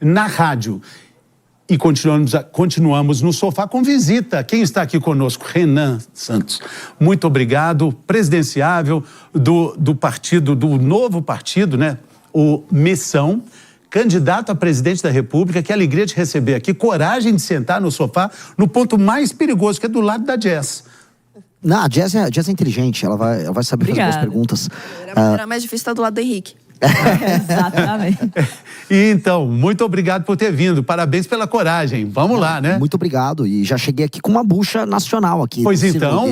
na rádio. E continuamos no sofá com visita. Quem está aqui conosco? Renan Santos. Muito obrigado. Presidenciável do partido, do novo partido, né? O Missão. Candidato a presidente da República. Que alegria de receber aqui. Coragem de sentar no sofá no ponto mais perigoso, que é do lado da Jess. Não, a Jess é inteligente. Ela vai saber fazer as perguntas. Era mais difícil estar do lado do Henrique. Exatamente. E então, muito obrigado por ter vindo. Parabéns pela coragem. Vamos lá, né? Muito obrigado. E já cheguei aqui com uma bucha nacional aqui. Pois então.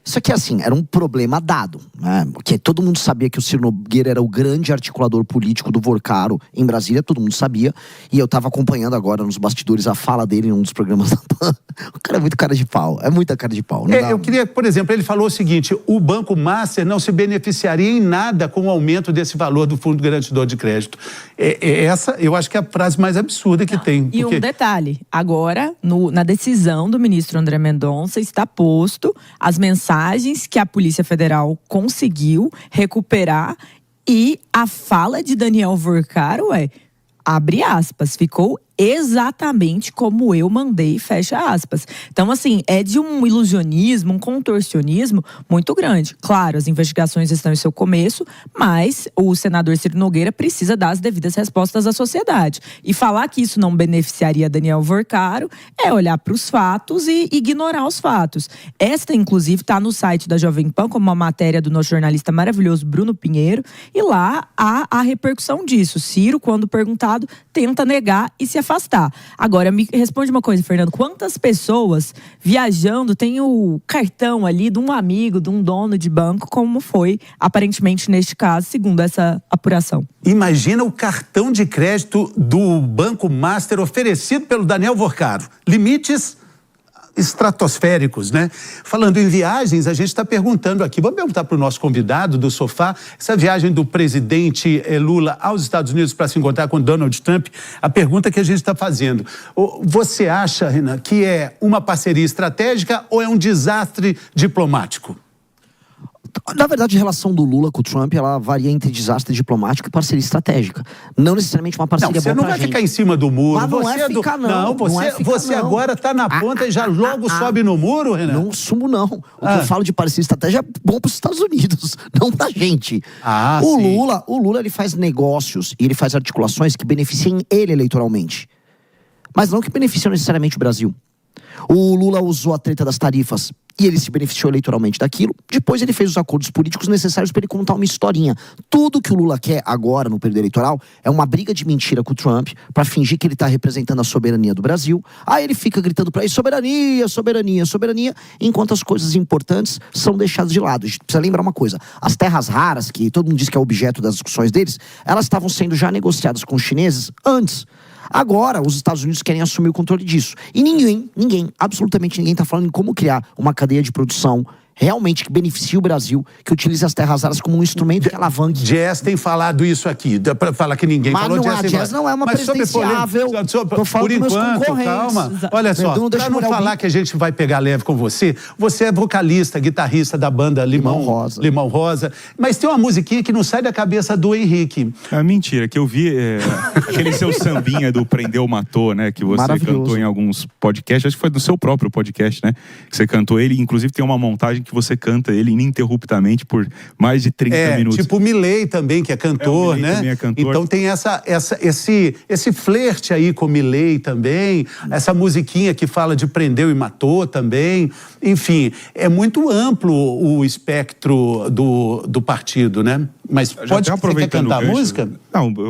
Isso aqui, assim, era um problema dado, né? Porque todo mundo sabia que o Ciro Nogueira era o grande articulador político do Vorcaro em Brasília, todo mundo sabia. E eu tava acompanhando agora nos bastidores a fala dele em um dos programas da PAN. O cara é muito cara de pau, é muita cara de pau. Eu queria, por exemplo, ele falou o seguinte: o Banco Master não se beneficiaria em nada com o aumento desse valor do Fundo Garantidor de Crédito. Essa, eu acho que é a frase mais absurda que tem. E um detalhe, agora, na decisão do ministro André Mendonça, está posto as mensagens que a Polícia Federal conseguiu recuperar e a fala de Daniel Vorcaro abre aspas, ficou exatamente como eu mandei, fecha aspas. Então, assim, é de um ilusionismo, um contorcionismo muito grande. Claro, as investigações estão em seu começo, mas o senador Ciro Nogueira precisa dar as devidas respostas à sociedade. E falar que isso não beneficiaria Daniel Vorcaro é olhar para os fatos e ignorar os fatos. Esta, inclusive, está no site da Jovem Pan, como uma matéria do nosso jornalista maravilhoso Bruno Pinheiro, e lá há a repercussão disso. Ciro, quando perguntado, tenta negar e se afastar. Agora, me responde uma coisa, Fernando. Quantas pessoas viajando têm o cartão ali de um amigo, de um dono de banco, como foi, aparentemente, neste caso, segundo essa apuração? Imagina o cartão de crédito do Banco Master oferecido pelo Daniel Vorcaro. Limites estratosféricos, né? Falando em viagens, a gente está perguntando aqui, vamos perguntar para o nosso convidado do sofá, essa viagem do presidente Lula aos Estados Unidos para se encontrar com Donald Trump, a pergunta que a gente está fazendo: você acha, Renan, que é uma parceria estratégica ou é um desastre diplomático? Na verdade, a relação do Lula com o Trump, ela varia entre desastre diplomático e parceria estratégica. Não necessariamente uma parceria boa pra gente. Você não vai ficar em cima do muro. Mas não é ficar, não. Você agora está na ponta e já logo sobe no muro, Renan? Não sumo, não. O que eu falo de parceria estratégica é bom para os Estados Unidos, não pra gente. O Lula, ele faz negócios e ele faz articulações que beneficiem ele eleitoralmente. Mas não que beneficiam necessariamente o Brasil. O Lula usou a treta das tarifas e ele se beneficiou eleitoralmente daquilo. Depois ele fez os acordos políticos necessários para ele contar uma historinha. Tudo que o Lula quer agora, no período eleitoral, é uma briga de mentira com o Trump para fingir que ele está representando a soberania do Brasil. Aí ele fica gritando para ele: soberania, soberania, soberania, enquanto as coisas importantes são deixadas de lado. A gente precisa lembrar uma coisa: as terras raras, que todo mundo diz que é objeto das discussões deles, elas estavam sendo já negociadas com os chineses antes. Agora, os Estados Unidos querem assumir o controle disso. E ninguém, absolutamente ninguém está falando em como criar uma cadeia de produção realmente que beneficie o Brasil, que utilize as terras raras como um instrumento que alavanque. Jess tem falado isso aqui, para falar que ninguém falou. Mas a Jess não é uma presidenciável. Por enquanto, calma. Olha só, para não falar que a gente vai pegar leve com você, você é vocalista, guitarrista da banda Limão Rosa. Mas tem uma musiquinha que não sai da cabeça do Henrique. É mentira, que eu vi aquele seu sambinha do Prendeu Matou, né? Que você cantou em alguns podcasts, acho que foi do seu próprio podcast, né? Que você cantou ele, inclusive tem uma montagem que você canta ele ininterruptamente por mais de 30 minutos. Tipo o Milei também, que é cantor, né? Também é cantor. Então tem esse flerte aí com o Milei também, essa musiquinha que fala de prendeu e matou também. Enfim, é muito amplo o espectro do partido, né? Mas você quer cantar a música?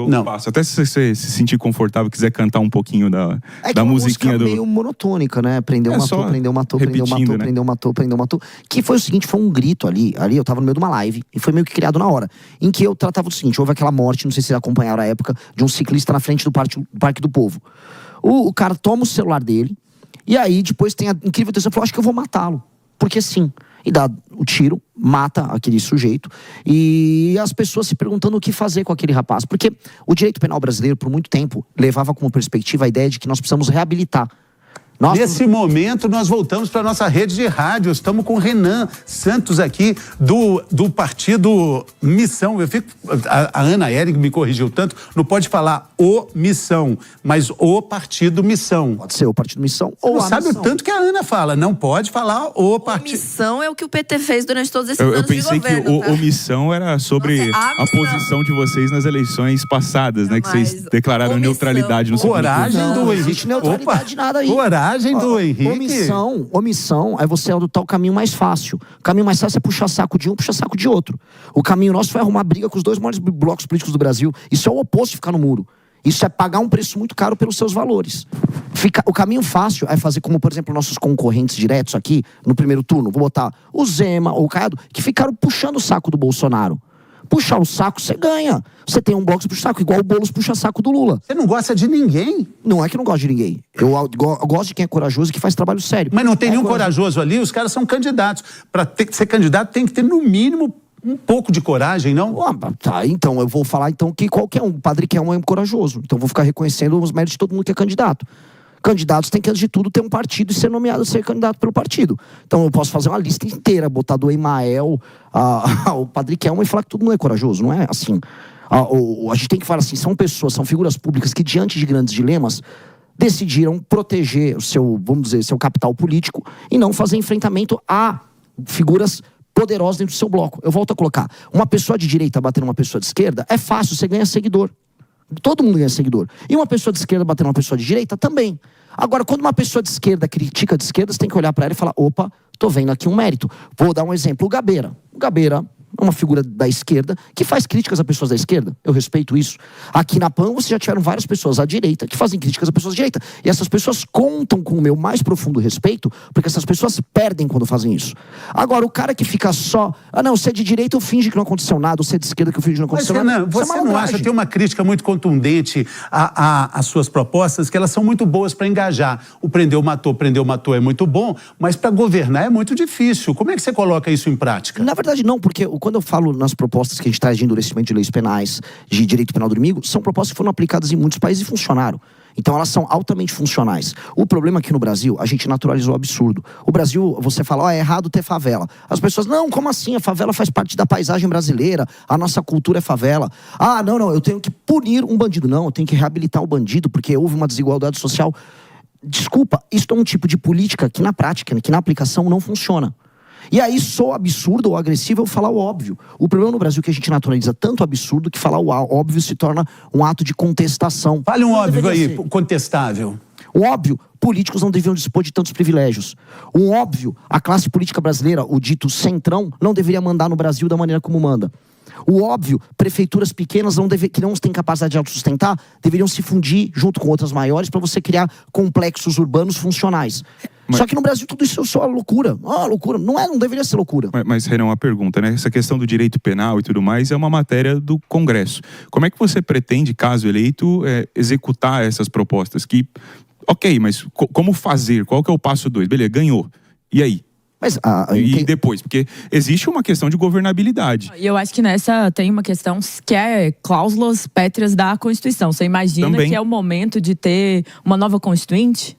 Não, passo. Até se você se sentir confortável, quiser cantar um pouquinho da musiquinha do... É meio monotônica, né? Prendeu, matou, prendeu, matou, prendeu, matou, né? prendeu, matou, prendeu, matou. Que foi o seguinte, foi um grito ali eu tava no meio de uma live, e foi meio que criado na hora, em que eu tratava do seguinte: houve aquela morte, não sei se vocês acompanharam a época, de um ciclista na frente do Parque do Povo. O cara toma o celular dele, e aí depois tem a incrível decisão, falou: acho que eu vou matá-lo, porque sim. E dá o tiro, mata aquele sujeito, e as pessoas se perguntando o que fazer com aquele rapaz. Porque o direito penal brasileiro, por muito tempo, levava como perspectiva a ideia de que nós precisamos reabilitar. Nesse momento, nós voltamos para a nossa rede de rádio. Estamos com o Renan Santos aqui, do partido Missão. A Ana Hering me corrigiu tanto, não pode falar o Missão, mas o partido Missão. Pode ser o partido Missão ou a Missão. Sabe o tanto que a Ana fala, não pode falar o partido. Missão é o que o PT fez durante todos esses anos de governo. Eu pensei que o Missão era sobre a posição de vocês nas eleições passadas, né? Que vocês declararam neutralidade no segundo turno. Coragem do Henrique. Não existe neutralidade nada aí. Coragem do Henrique. Omissão é você adotar o caminho mais fácil. O caminho mais fácil é puxar saco de um, puxar saco de outro. O caminho nosso foi arrumar briga com os dois maiores blocos políticos do Brasil. Isso é o oposto de ficar no muro. Isso é pagar um preço muito caro pelos seus valores. O caminho fácil é fazer como, por exemplo, nossos concorrentes diretos aqui, no primeiro turno. Vou botar o Zema ou o Caiado, que ficaram puxando o saco do Bolsonaro. Puxar o saco, você ganha. Você tem um bloco de puxa saco, igual o Boulos puxa saco do Lula. Você não gosta de ninguém? Não é que eu não gosto de ninguém. Eu gosto de quem é corajoso e que faz trabalho sério. Mas não tem nenhum corajoso ali, os caras são candidatos. Para ser candidato tem que ter, no mínimo, um pouco de coragem, não? Tá, então, eu vou falar então que qualquer um, o Padre Kelman é corajoso. Então, eu vou ficar reconhecendo os méritos de todo mundo que é candidato. Candidatos têm que, antes de tudo, ter um partido e ser nomeado a ser candidato pelo partido. Então eu posso fazer uma lista inteira, botar do Emael ao Padre Kelman e falar que tudo não é corajoso, não é assim. A gente tem que falar assim, são pessoas, são figuras públicas que, diante de grandes dilemas, decidiram proteger o seu, vamos dizer, seu capital político e não fazer enfrentamento a figuras poderosas dentro do seu bloco. Eu volto a colocar, uma pessoa de direita batendo uma pessoa de esquerda, é fácil, você ganha seguidor. Todo mundo ganha seguidor. E uma pessoa de esquerda batendo uma pessoa de direita também. Agora, quando uma pessoa de esquerda critica de esquerda, você tem que olhar para ela e falar, opa, tô vendo aqui um mérito. Vou dar um exemplo, o Gabeira. O Gabeira é uma figura da esquerda que faz críticas a pessoas da esquerda. Eu respeito isso. Aqui na PAN, você já tiveram várias pessoas à direita que fazem críticas a pessoas da direita. E essas pessoas contam com o meu mais profundo respeito, porque essas pessoas perdem quando fazem isso. Agora, o cara que fica só, não, você é de direita, eu finge que não aconteceu nada, você é de esquerda, que eu finge que não aconteceu nada. Renan, você não acha, tem uma crítica muito contundente às suas propostas, que elas são muito boas para engajar. O prendeu, matou é muito bom, mas para governar é muito difícil. Como é que você coloca isso em prática? Na verdade, não, porque quando eu falo nas propostas que a gente traz de endurecimento de leis penais, de direito penal do inimigo, são propostas que foram aplicadas em muitos países e funcionaram. Então elas são altamente funcionais. O problema aqui no Brasil, a gente naturalizou o absurdo. O Brasil, você fala, é errado ter favela. As pessoas, não, como assim? A favela faz parte da paisagem brasileira, a nossa cultura é favela. Não, eu tenho que punir um bandido. Não, eu tenho que reabilitar o bandido, porque houve uma desigualdade social. Desculpa, isso é um tipo de política que na prática, que na aplicação não funciona. E aí, sou absurdo ou agressivo eu falar o óbvio. O problema no Brasil é que a gente naturaliza tanto absurdo que falar o óbvio se torna um ato de contestação. Fale um óbvio aí, contestável. Um óbvio, políticos não deveriam dispor de tantos privilégios. Um óbvio, a classe política brasileira, o dito centrão, não deveria mandar no Brasil da maneira como manda. O óbvio, prefeituras pequenas que não têm capacidade de autossustentar, deveriam se fundir junto com outras maiores para você criar complexos urbanos funcionais. Só que no Brasil tudo isso é só loucura. Loucura. Não deveria ser loucura. Mas, Renan, uma pergunta, né? Essa questão do direito penal e tudo mais é uma matéria do Congresso. Como é que você pretende, caso eleito, executar essas propostas? Ok, mas como fazer? Qual que é o passo 2? Beleza, ganhou. E aí? E depois? Porque existe uma questão de governabilidade. E eu acho que nessa tem uma questão que é cláusulas pétreas da Constituição. Você imagina também que é o momento de ter uma nova Constituinte?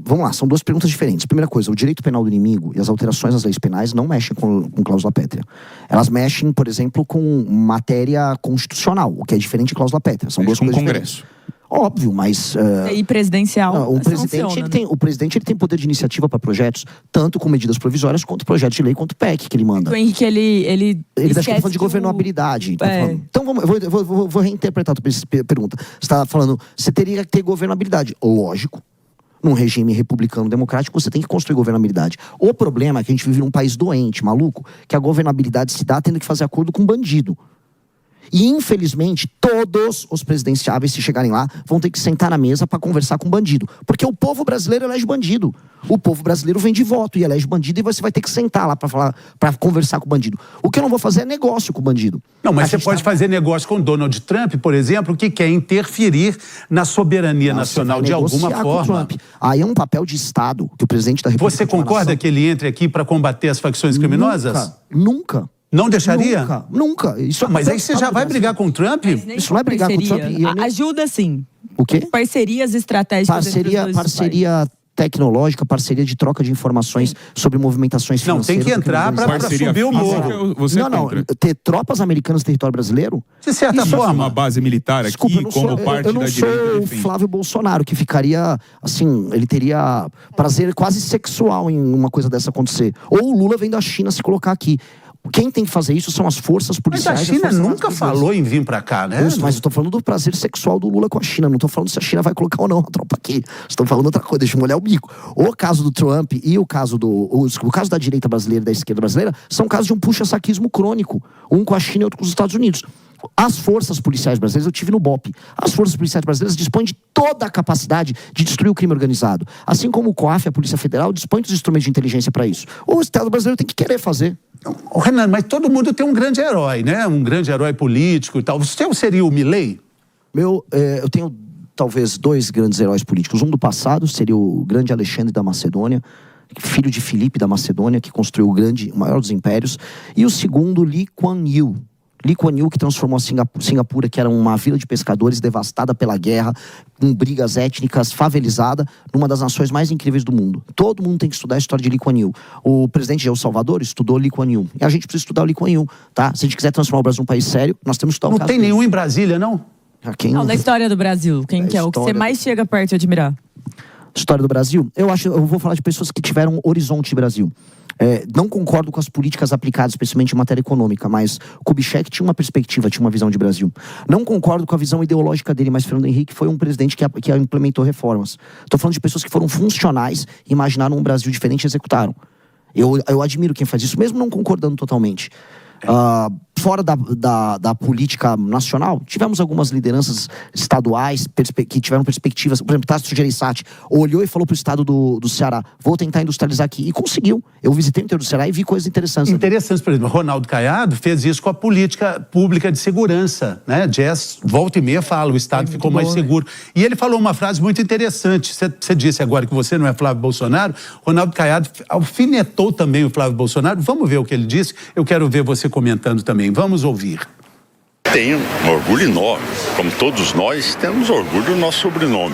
Vamos lá, são duas perguntas diferentes. Primeira coisa, o direito penal do inimigo e as alterações às leis penais não mexem com cláusula pétrea. Elas mexem, por exemplo, com matéria constitucional, o que é diferente de cláusula pétrea. São duas coisas diferentes. Congresso. Óbvio, mas... E presidencial. O presidente ele tem poder de iniciativa para projetos, tanto com medidas provisórias, quanto projetos de lei, quanto PEC que ele manda. O Henrique, ele está falando de governabilidade. Então, eu vou reinterpretar a tua pergunta. Você está falando, você teria que ter governabilidade. Lógico. Num regime republicano democrático, você tem que construir governabilidade. O problema é que a gente vive num país doente, maluco, que a governabilidade se dá tendo que fazer acordo com bandido. E, infelizmente, todos os presidenciáveis, se chegarem lá, vão ter que sentar na mesa para conversar com bandido. Porque o povo brasileiro elege bandido. O povo brasileiro vem de voto e elege bandido, e você vai ter que sentar lá para conversar com o bandido. O que eu não vou fazer é negócio com o bandido. Não, mas você pode fazer negócio com Donald Trump, por exemplo, que quer interferir na soberania nacional de alguma forma. Aí é um papel de Estado que o presidente da República... Você concorda que ele entre aqui para combater as facções criminosas? Nunca. Não deixaria? Nunca. Mas aí você já vai brigar com o Trump? Isso não é brigar com o Trump. Ajuda sim. O quê? Parcerias estratégicas Parceria tecnológica, parceria de troca de informações sobre movimentações financeiras. Não, tem que entrar para subir o morro. Não, ter tropas americanas no território brasileiro? De certa forma. Uma base militar aqui, como parte da direita. Eu não sou o Flávio Bolsonaro, que ficaria, assim, ele teria prazer quase sexual em uma coisa dessa acontecer. Ou o Lula vem da China se colocar aqui. Quem tem que fazer isso são as forças policiais. Mas a China nunca falou em vir pra cá, né? Mas eu tô falando do prazer sexual do Lula com a China. Não tô falando se a China vai colocar ou não a tropa aqui. Estou falando outra coisa, deixa eu molhar o bico. O caso do Trump e o caso da direita brasileira e da esquerda brasileira são casos de um puxa-saquismo crônico. Um com a China e outro com os Estados Unidos. As forças policiais brasileiras, eu tive no BOPE, as forças policiais brasileiras dispõem de toda a capacidade de destruir o crime organizado. Assim como o COAF, a Polícia Federal, dispõe dos instrumentos de inteligência para isso. O Estado brasileiro tem que querer fazer. Renan, mas todo mundo tem um grande herói, né? Um grande herói político e tal. O seu seria o Milei? Eu tenho talvez 2 grandes heróis políticos. Um do passado seria o grande Alexandre da Macedônia, filho de Filipe da Macedônia, que construiu o maior dos impérios. E o segundo, Lee Kuan Yew. Lee Kuan Yew, que transformou Singapura, que era uma vila de pescadores devastada pela guerra, com brigas étnicas, favelizada, numa das nações mais incríveis do mundo. Todo mundo tem que estudar a história de Lee Kuan Yew. O presidente de El Salvador estudou Lee Kuan Yew. E a gente precisa estudar o Lee Kuan Yew, tá? Se a gente quiser transformar o Brasil num país sério, nós temos que estudar o caso. Não tem nenhum em Brasília, não? Não, da história do Brasil. Quem que é o que você mais chega perto de admirar? História do Brasil? Eu vou falar de pessoas que tiveram um horizonte de Brasil. Não concordo com as políticas aplicadas, especialmente em matéria econômica, mas Kubitschek tinha uma perspectiva, tinha uma visão de Brasil. Não concordo com a visão ideológica dele, mas Fernando Henrique foi um presidente que implementou reformas. Estou falando de pessoas que foram funcionais, imaginaram um Brasil diferente e executaram. Eu admiro quem faz isso, mesmo não concordando totalmente. Fora da política nacional, tivemos algumas lideranças estaduais que tiveram perspectivas. Por exemplo, Tasso Gereissati olhou e falou para o estado do Ceará: vou tentar industrializar aqui. E conseguiu. Eu visitei o interior do Ceará e vi coisas interessantes. Interessantes, por exemplo, Ronaldo Caiado fez isso com a política pública de segurança, né? Jazz, volta e meia, fala, o estado ficou mais seguro. E ele falou uma frase muito interessante. Você disse agora que você não é Flávio Bolsonaro. Ronaldo Caiado alfinetou também o Flávio Bolsonaro. Vamos ver o que ele disse. Eu quero ver você comentando também. Vamos ouvir. Tenho um orgulho enorme, como todos nós temos orgulho do nosso sobrenome.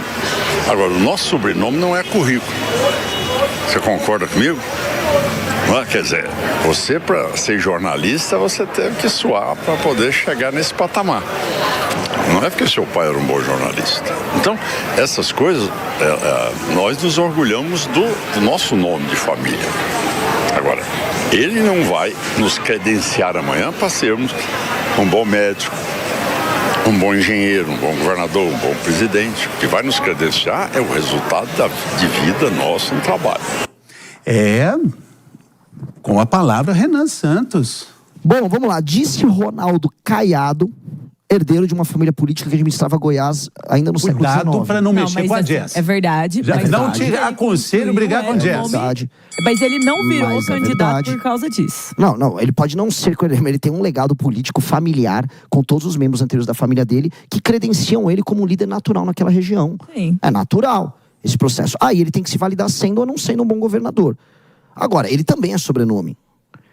Agora, o nosso sobrenome não é currículo. Você concorda comigo? Quer dizer, você para ser jornalista, você teve que suar para poder chegar nesse patamar. Não é porque seu pai era um bom jornalista. Então, essas coisas, nós nos orgulhamos do nosso nome de família. Agora, ele não vai nos credenciar amanhã para sermos um bom médico, um bom engenheiro, um bom governador, um bom presidente. O que vai nos credenciar é o resultado de vida nosso no trabalho. Com a palavra Renan Santos. Bom, vamos lá. Disse Ronaldo Caiado, herdeiro de uma família política que administrava Goiás ainda no século XIX. Cuidado para não mexer com a Jess. É verdade. Não te aconselho brigar com a Jess. Mas ele não virou candidato por causa disso. Não, ele pode não ser, ele tem um legado político familiar com todos os membros anteriores da família dele que credenciam ele como um líder natural naquela região. Sim. É natural esse processo. Aí ele tem que se validar sendo ou não sendo um bom governador. Agora, ele também é sobrenome.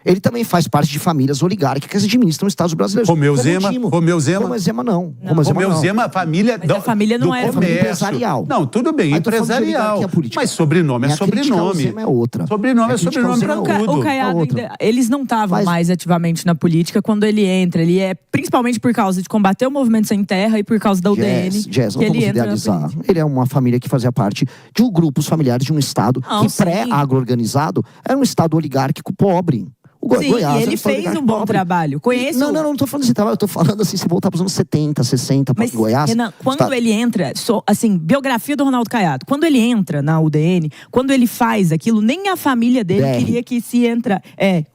Ele também faz parte de famílias oligárquicas que administram estados brasileiros. Romeu Zema não. Romeu Zema, família a família não é família empresarial. Não, tudo bem, empresarial. Mas sobrenome é sobrenome. Zema é outra. Sobrenome é sobrenome para tudo. O Caiado, eles não estavam mais ativamente na política quando ele entra. Ele é principalmente por causa de combater o movimento sem terra e por causa da UDN. Não vamos idealizar. Ele é uma família que fazia parte de grupos familiares de um estado que pré-agro-organizado era um estado oligárquico pobre. Sim, Goiás, e ele fez um bom trabalho. Conheço... Não tô falando desse trabalho, eu tô falando assim, se voltar para os anos 70, 60, para Goiás... Renan, quando ele entra, assim, biografia do Ronaldo Caiado, quando ele entra na UDN, quando ele faz aquilo, nem a família dele queria que se entra...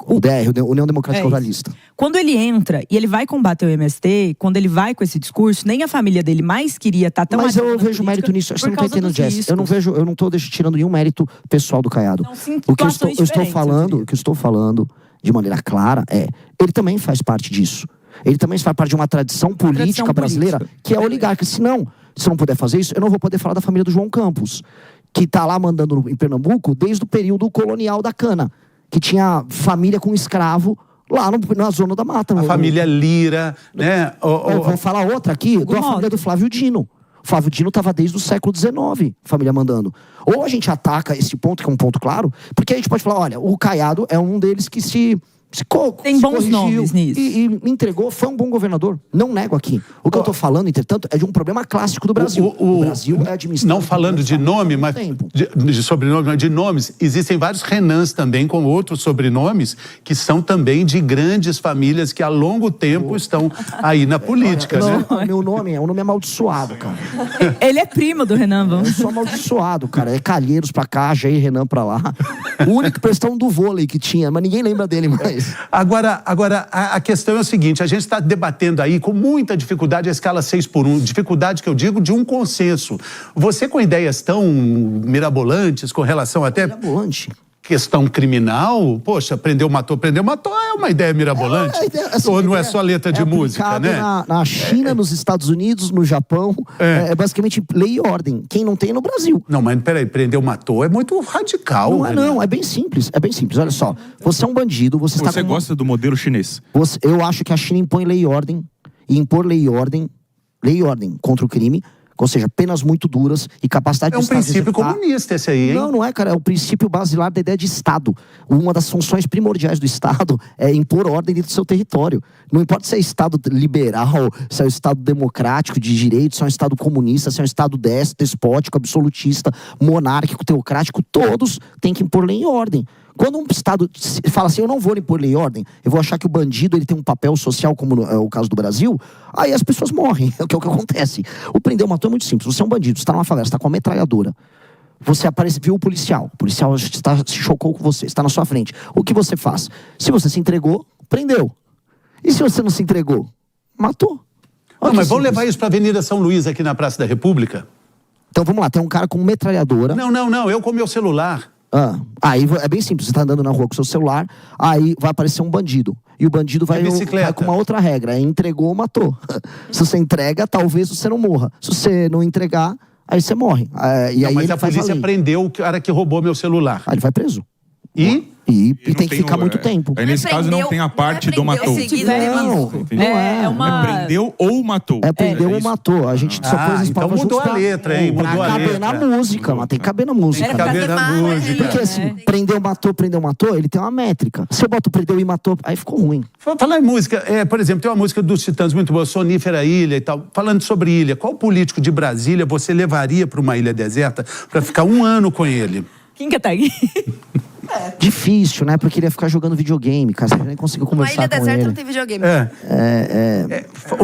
O DR, União Democrática Ruralista. Quando ele entra e ele vai combater o MST, quando ele vai com esse discurso, nem a família dele mais queria estar tão... Mas eu vejo mérito nisso, você não tá entendendo, Jess. Eu não tô tirando nenhum mérito pessoal do Caiado. O que eu estou falando de maneira clara ele também faz parte disso. Ele também faz parte de uma tradição política brasileira que é oligárquica. Se eu não puder fazer isso, eu não vou poder falar da família do João Campos, que tá lá mandando em Pernambuco desde o período colonial da cana, que tinha família com escravo lá na zona da mata. A família Lira, né? Vou falar outra aqui, da família do Flávio Dino. Flávio Dino estava desde o século XIX, família mandando. Ou a gente ataca esse ponto, que é um ponto claro, porque a gente pode falar, olha, o Caiado é um deles que tem bons nomes nisso. E entregou, foi um bom governador. Não nego aqui. O que eu tô falando, entretanto, é de um problema clássico do Brasil. O Brasil é administrado... Não falando de nome, mas de sobrenome, de nomes, existem vários Renans também com outros sobrenomes que são também de grandes famílias que há longo tempo estão aí na política, né? Meu nome é um nome amaldiçoado, cara. Ele é primo do Renan, vamos. Eu sou amaldiçoado, cara. É Calheiros pra cá, Jair Renan pra lá. O único questão do vôlei que tinha, mas ninguém lembra dele mais. Agora a questão é o seguinte, a gente está debatendo aí com muita dificuldade a escala 6x1, dificuldade que eu digo de um consenso. Você com ideias tão mirabolantes com relação até... Mirabolante? Questão criminal, poxa, prendeu, matou é uma ideia mirabolante. Ou não é só letra de música, né? Na China, nos Estados Unidos, no Japão, é basicamente lei e ordem. Quem não tem é no Brasil. Não, mas peraí, prendeu, matou é muito radical. Não é, não, é bem simples, Olha só, você é um bandido, você gosta do modelo chinês? Eu acho que a China impõe lei e ordem, e impor lei e ordem contra o crime, ou seja, penas muito duras e capacidade de... É um princípio comunista esse aí, hein? Não é, cara. É o princípio basilar da ideia de Estado. Uma das funções primordiais do Estado é impor ordem dentro do seu território. Não importa se é Estado liberal, se é um Estado democrático, de direito, se é um Estado comunista, se é um Estado despótico, absolutista, monárquico, teocrático, todos têm que impor lei e ordem. Quando um Estado fala assim, eu não vou impor lei e ordem, eu vou achar que o bandido ele tem um papel social, como é o caso do Brasil, aí as pessoas morrem, que é o que acontece. O prendeu, matou é muito simples. Você é um bandido, você está numa favela, você está com uma metralhadora. Você viu o policial se chocou com você, está na sua frente. O que você faz? Se você se entregou, prendeu. E se você não se entregou? Matou. Não, mas vamos levar isso para a Avenida São Luís, aqui na Praça da República? Então vamos lá, tem um cara com metralhadora. Não, eu com meu celular. Aí é bem simples, você tá andando na rua com seu celular, aí vai aparecer um bandido. E o bandido vai com uma outra regra, entregou, matou. Se você entrega, talvez você não morra. Se você não entregar, aí você morre. Mas a polícia prendeu o cara que roubou meu celular. Aí ele vai preso. E tem que ficar muito tempo. Aí nesse caso não tem a parte do matou. Prendeu ou matou. Prendeu ou matou. A gente só pôs as palavras juntas. Então mudou a letra, hein? Mudou a letra. Caber na música, mas tem que caber na música. Tem que caber na música. Porque assim, prendeu, matou, ele tem uma métrica. Se eu boto prendeu e matou, aí ficou ruim. Falar em música, por exemplo, tem uma música dos Titãs muito boa, Sonífera Ilha e tal. Falando sobre ilha, qual político de Brasília você levaria para uma ilha deserta para ficar 1 ano com ele? Quem que tá aqui? Difícil, né? Porque ele ia ficar jogando videogame, cara. Você nem conseguiu conversar com ele. Uma ilha deserta não tem videogame.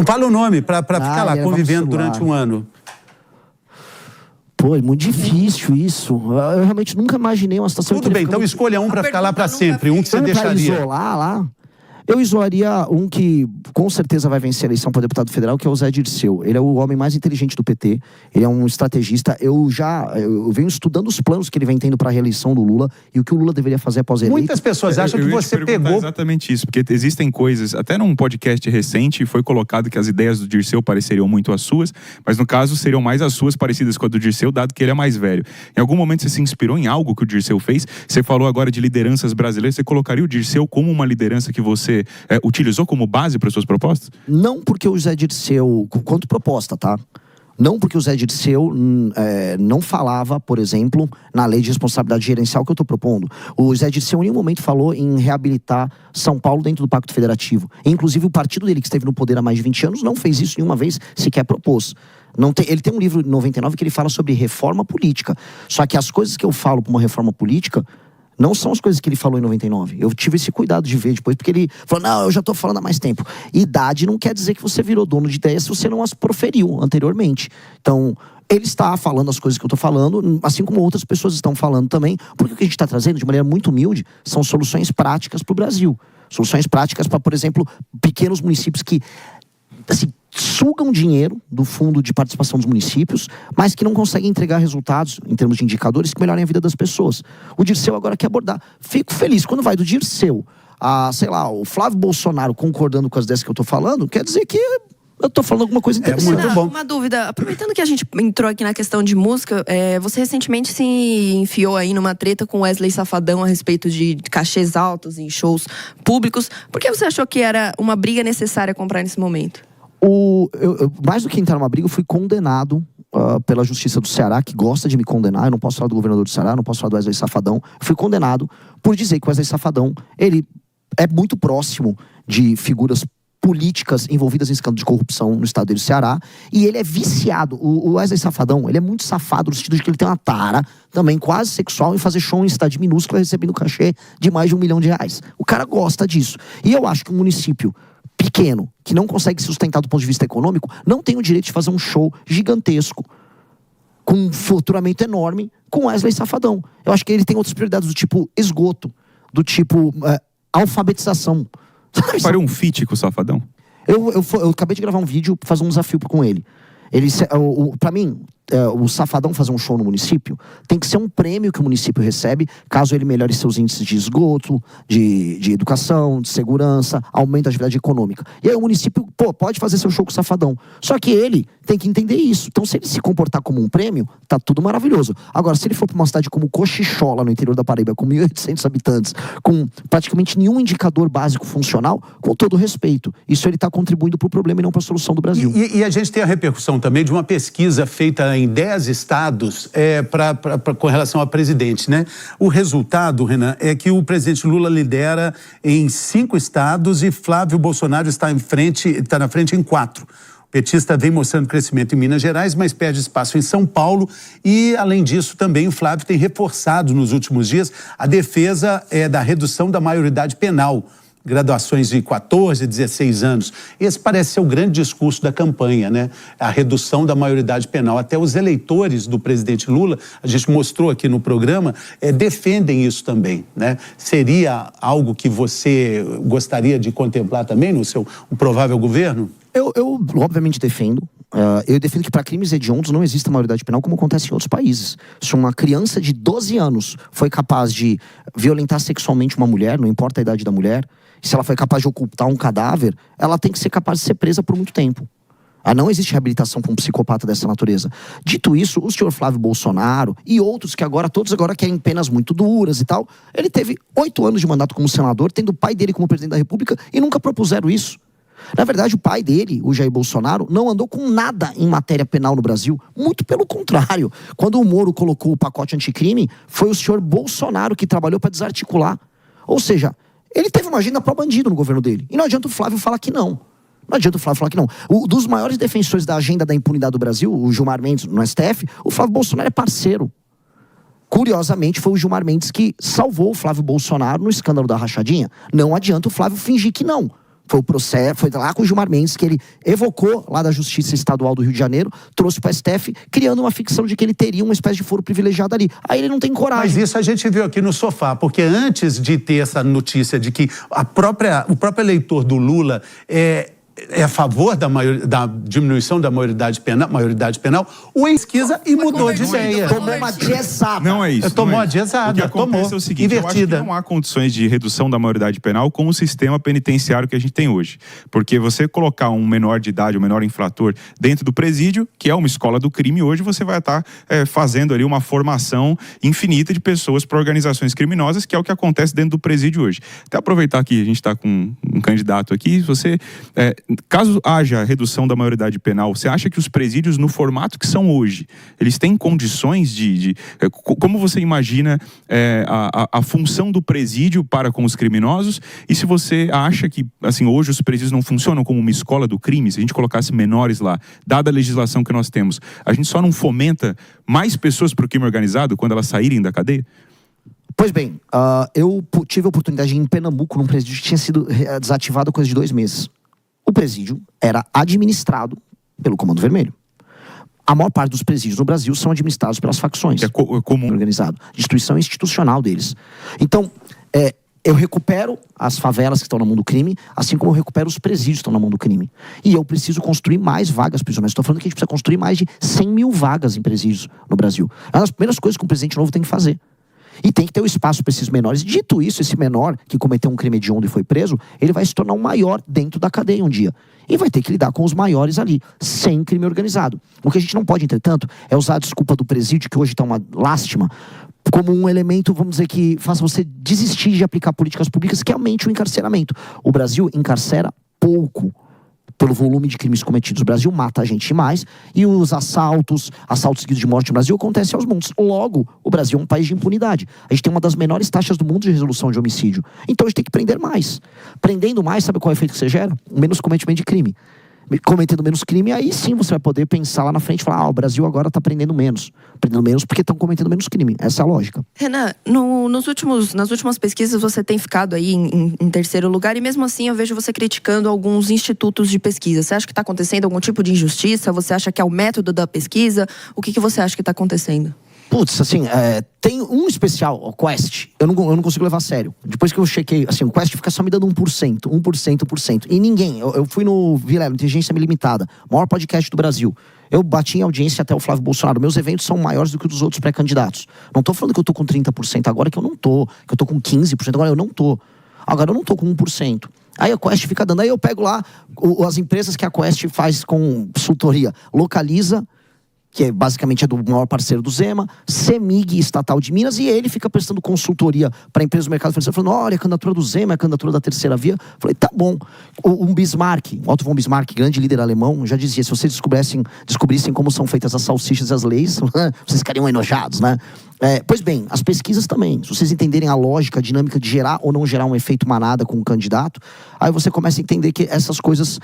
Fala o nome, pra ficar lá, convivendo durante 1 ano. Pô, é muito difícil isso. Eu realmente nunca imaginei uma situação... Tudo bem, então escolha um pra ficar lá pra sempre. Um que você deixaria. Pra isolar lá... Eu isolaria um que com certeza vai vencer a eleição para deputado federal, que é o Zé Dirceu. Ele é o homem mais inteligente do PT, ele é um estrategista. Eu venho estudando os planos que ele vem tendo para a reeleição do Lula e o que o Lula deveria fazer após a eleição. Muitas pessoas acham que você pegou... exatamente isso, porque existem coisas, até num podcast recente foi colocado que as ideias do Dirceu pareceriam muito as suas, mas no caso seriam mais as suas parecidas com a do Dirceu, dado que ele é mais velho. Em algum momento você se inspirou em algo que o Dirceu fez? Você falou agora de lideranças brasileiras, você colocaria o Dirceu como uma liderança que você utilizou como base para suas propostas? Não porque o Zé Dirceu, quanto proposta, tá? Não porque o Zé Dirceu não falava, por exemplo, na lei de responsabilidade gerencial que eu estou propondo. O Zé Dirceu em nenhum momento falou em reabilitar São Paulo dentro do Pacto Federativo. Inclusive o partido dele, que esteve no poder há mais de 20 anos, não fez isso nenhuma vez, sequer propôs. Ele tem um livro de 99 que ele fala sobre reforma política. Só que as coisas que eu falo para uma reforma política não são as coisas que ele falou em 99. Eu tive esse cuidado de ver depois, porque ele falou, não, eu já tô falando há mais tempo. Idade não quer dizer que você virou dono de ideias se você não as proferiu anteriormente. Então, ele está falando as coisas que eu tô falando, assim como outras pessoas estão falando também, porque o que a gente está trazendo, de maneira muito humilde, são soluções práticas para o Brasil. Soluções práticas para, por exemplo, pequenos municípios que, assim, sugam dinheiro do fundo de participação dos municípios, mas que não conseguem entregar resultados em termos de indicadores que melhorem a vida das pessoas. O Dirceu agora quer abordar. Fico feliz. Quando vai do Dirceu a, sei lá, o Flávio Bolsonaro concordando com as ideias que eu tô falando, quer dizer que eu tô falando alguma coisa interessante. Muito bom. Uma dúvida. Aproveitando que a gente entrou aqui na questão de música, você recentemente se enfiou aí numa treta com Wesley Safadão a respeito de cachês altos em shows públicos. Por que você achou que era uma briga necessária comprar nesse momento? Mais do que entrar numa briga, eu fui condenado pela Justiça do Ceará, que gosta de me condenar. Eu não posso falar do governador do Ceará, não posso falar do Wesley Safadão. Fui condenado por dizer que o Wesley Safadão, ele é muito próximo de figuras políticas envolvidas em escândalo de corrupção no estado do Ceará, e ele é viciado. O Wesley Safadão, ele é muito safado no sentido de que ele tem uma tara também quase sexual em fazer show em cidade minúscula recebendo cachê de mais de R$1 milhão. O cara gosta disso. E eu acho que um município pequeno, que não consegue se sustentar do ponto de vista econômico, não tem o direito de fazer um show gigantesco, com um faturamento enorme, com Wesley Safadão. Eu acho que ele tem outras prioridades do tipo esgoto, do tipo alfabetização. Faria um feat com o Safadão? Eu acabei de gravar um vídeo pra fazer um desafio com ele. Pra mim, o Safadão fazer um show no município tem que ser um prêmio que o município recebe caso ele melhore seus índices de esgoto, de educação, de segurança, aumento da atividade econômica. E aí o município, pode fazer seu show com o Safadão. Só que ele tem que entender isso. Então, se ele se comportar como um prêmio, tá tudo maravilhoso. Agora, se ele for pra uma cidade como Cochichola, no interior da Paraíba, com 1.800 habitantes, com praticamente nenhum indicador básico funcional, com todo respeito, isso ele tá contribuindo pro problema e não pra solução do Brasil. E a gente tem a repercussão também de uma pesquisa feita em 10 estados com relação a presidente, né? O resultado, Renan, é que o presidente Lula lidera em 5 estados e Flávio Bolsonaro está na frente em 4. O petista vem mostrando crescimento em Minas Gerais, mas perde espaço em São Paulo e, além disso, também o Flávio tem reforçado nos últimos dias a defesa da redução da maioridade penal. Graduações de 14, 16 anos. Esse parece ser o grande discurso da campanha, né? A redução da maioridade penal. Até os eleitores do presidente Lula, a gente mostrou aqui no programa, defendem isso também, né? Seria algo que você gostaria de contemplar também no seu provável governo? Eu obviamente defendo. Eu defendo que para crimes hediondos não exista maioridade penal como acontece em outros países. Se uma criança de 12 anos foi capaz de violentar sexualmente uma mulher, não importa a idade da mulher, se ela foi capaz de ocultar um cadáver, ela tem que ser capaz de ser presa por muito tempo. Não existe reabilitação para um psicopata dessa natureza. Dito isso, o senhor Flávio Bolsonaro e outros que todos agora querem penas muito duras e tal, ele teve 8 anos de mandato como senador, tendo o pai dele como presidente da República e nunca propuseram isso. Na verdade, o pai dele, o Jair Bolsonaro, não andou com nada em matéria penal no Brasil. Muito pelo contrário. Quando o Moro colocou o pacote anticrime, foi o senhor Bolsonaro que trabalhou para desarticular. Ou seja, ele teve uma agenda pró-bandido no governo dele. E não adianta o Flávio falar que não. Não adianta o Flávio falar que não. Dos maiores defensores da agenda da impunidade do Brasil, o Gilmar Mendes no STF, o Flávio Bolsonaro é parceiro. Curiosamente, foi o Gilmar Mendes que salvou o Flávio Bolsonaro no escândalo da rachadinha. Não adianta o Flávio fingir que não. Foi o processo, foi lá com o Gilmar Mendes que ele evocou lá da Justiça Estadual do Rio de Janeiro, trouxe para o STF, criando uma ficção de que ele teria uma espécie de foro privilegiado ali. Aí ele não tem coragem. Mas isso a gente viu aqui no sofá, porque antes de ter essa notícia de que o próprio eleitor do Lula é a favor da diminuição da maioridade penal, o pesquisa e mudou de ideia. Tomou uma diesada. Não é isso. Tomou a diesada. O que acontece é o seguinte, invertida. Eu acho que não há condições de redução da maioridade penal com o sistema penitenciário que a gente tem hoje. Porque você colocar um menor de idade, um menor infrator dentro do presídio, que é uma escola do crime, hoje você vai estar fazendo ali uma formação infinita de pessoas para organizações criminosas, que é o que acontece dentro do presídio hoje. Até aproveitar que a gente está com um candidato aqui, você... caso haja redução da maioridade penal, você acha que os presídios, no formato que são hoje, eles têm condições como você imagina a função do presídio para com os criminosos? E se você acha que, assim, hoje os presídios não funcionam como uma escola do crime, se a gente colocasse menores lá, dada a legislação que nós temos, a gente só não fomenta mais pessoas para o crime organizado quando elas saírem da cadeia? Pois bem, eu tive a oportunidade de ir em Pernambuco, num presídio que tinha sido desativado há coisa de 2 meses. O presídio era administrado pelo Comando Vermelho. A maior parte dos presídios no Brasil são administrados pelas facções. É comum. Organizado. Destruição institucional deles. Então, eu recupero as favelas que estão na mão do crime, assim como eu recupero os presídios que estão na mão do crime. E eu preciso construir mais vagas prisionais. Estou falando que a gente precisa construir mais de 100 mil vagas em presídios no Brasil. É uma das primeiras coisas que um presidente novo tem que fazer. E tem que ter o espaço para esses menores. Dito isso, esse menor que cometeu um crime hediondo e foi preso, ele vai se tornar um maior dentro da cadeia um dia. E vai ter que lidar com os maiores ali, sem crime organizado. O que a gente não pode, entretanto, é usar a desculpa do presídio, que hoje está uma lástima, como um elemento, vamos dizer, que faça você desistir de aplicar políticas públicas que aumente o encarceramento. O Brasil encarcera pouco. pelo volume de crimes cometidos. O Brasil mata a gente mais e os assaltos seguidos de morte no Brasil acontecem aos montes. Logo, o Brasil é um país de impunidade. A gente tem uma das menores taxas do mundo de resolução de homicídio. Então a gente tem que prender mais. Prendendo mais, sabe qual é o efeito que você gera? Menos cometimento de crime. Cometendo menos crime, aí sim você vai poder pensar lá na frente e falar, o Brasil agora está prendendo menos. Prendendo menos porque estão cometendo menos crime. Essa é a lógica. Renan, nas últimas pesquisas você tem ficado aí em terceiro lugar e mesmo assim eu vejo você criticando alguns institutos de pesquisa. Você acha que está acontecendo algum tipo de injustiça? Você acha que é o método da pesquisa? O que você acha que está acontecendo? Putz, assim, tem um especial, o Quest, eu não consigo levar a sério. Depois que eu chequei, assim, o Quest fica só me dando 1%. E ninguém, eu fui no Vilela, Inteligência Limitada, maior podcast do Brasil. Eu bati em audiência até o Flávio Bolsonaro. Meus eventos são maiores do que os dos outros pré-candidatos. Não tô falando que eu tô com 30% agora, que eu não tô. Que eu tô com 15% agora, eu não tô. Agora eu não tô com 1%. Aí a Quest fica dando, aí eu pego lá as empresas que a Quest faz com consultoria. Localiza, que basicamente é do maior parceiro do Zema, CEMIG, estatal de Minas, e ele fica prestando consultoria para empresas do mercado financeiro, falando, olha, a candidatura do Zema é a candidatura da terceira via. Falei, tá bom. Um Bismarck, Otto von Bismarck, grande líder alemão, já dizia, se vocês descobrissem como são feitas as salsichas e as leis, vocês ficariam enojados, né? Pois bem, as pesquisas também. Se vocês entenderem a lógica, a dinâmica de gerar ou não gerar um efeito manada com o candidato, aí você começa a entender que essas coisas,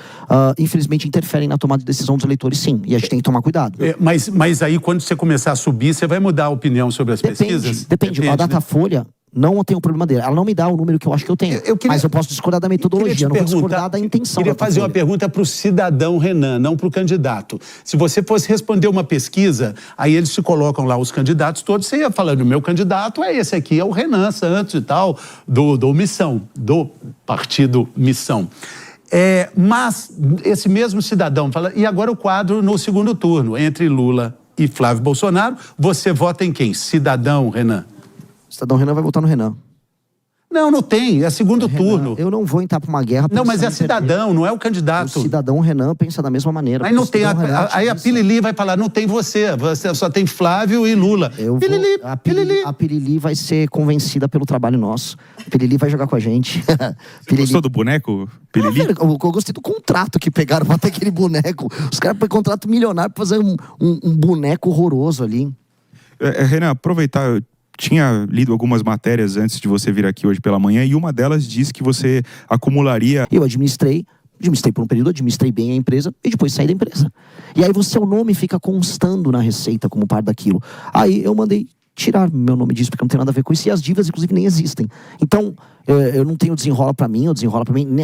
infelizmente, interferem na tomada de decisão dos eleitores, sim. E a gente tem que tomar cuidado. Mas aí, quando você começar a subir, você vai mudar a opinião sobre as pesquisas? Depende. A Datafolha não tem o problema dele. Ela não me dá o número que eu acho que eu tenho. Mas eu posso discordar da metodologia, não vou discordar da intenção. Eu queria fazer uma pergunta para o cidadão Renan, não para o candidato. Se você fosse responder uma pesquisa, aí eles te colocam lá os candidatos todos, você ia falando, o meu candidato é esse aqui, é o Renan Santos e tal, do Missão, do partido Missão. Mas esse mesmo cidadão fala, e agora o quadro no segundo turno, entre Lula e Flávio Bolsonaro, você vota em quem? Cidadão Renan? Cidadão Renan vai votar no Renan. Não tem, é segundo turno. Eu não vou entrar para uma guerra. Não, mas é cidadão, não é o candidato. O cidadão Renan pensa da mesma maneira. Aí não tem, aí a Pilili vai falar, não tem você só tem Flávio e Lula. A Pilili vai ser convencida pelo trabalho nosso. A Pilili vai jogar com a gente. Você gostou do boneco, Pilili? Eu gostei do contrato que pegaram pra ter aquele boneco. Os caras pegam contrato milionário pra fazer um boneco horroroso ali. Renan, aproveitar... Eu tinha lido algumas matérias antes de você vir aqui hoje pela manhã e uma delas diz que você acumularia... Eu administrei por um período, administrei bem a empresa e depois saí da empresa. E aí o seu nome fica constando na receita como parte daquilo. Aí eu mandei tirar meu nome disso, porque não tem nada a ver com isso. E as dívidas, inclusive, nem existem. Então, eu não tenho desenrola pra mim.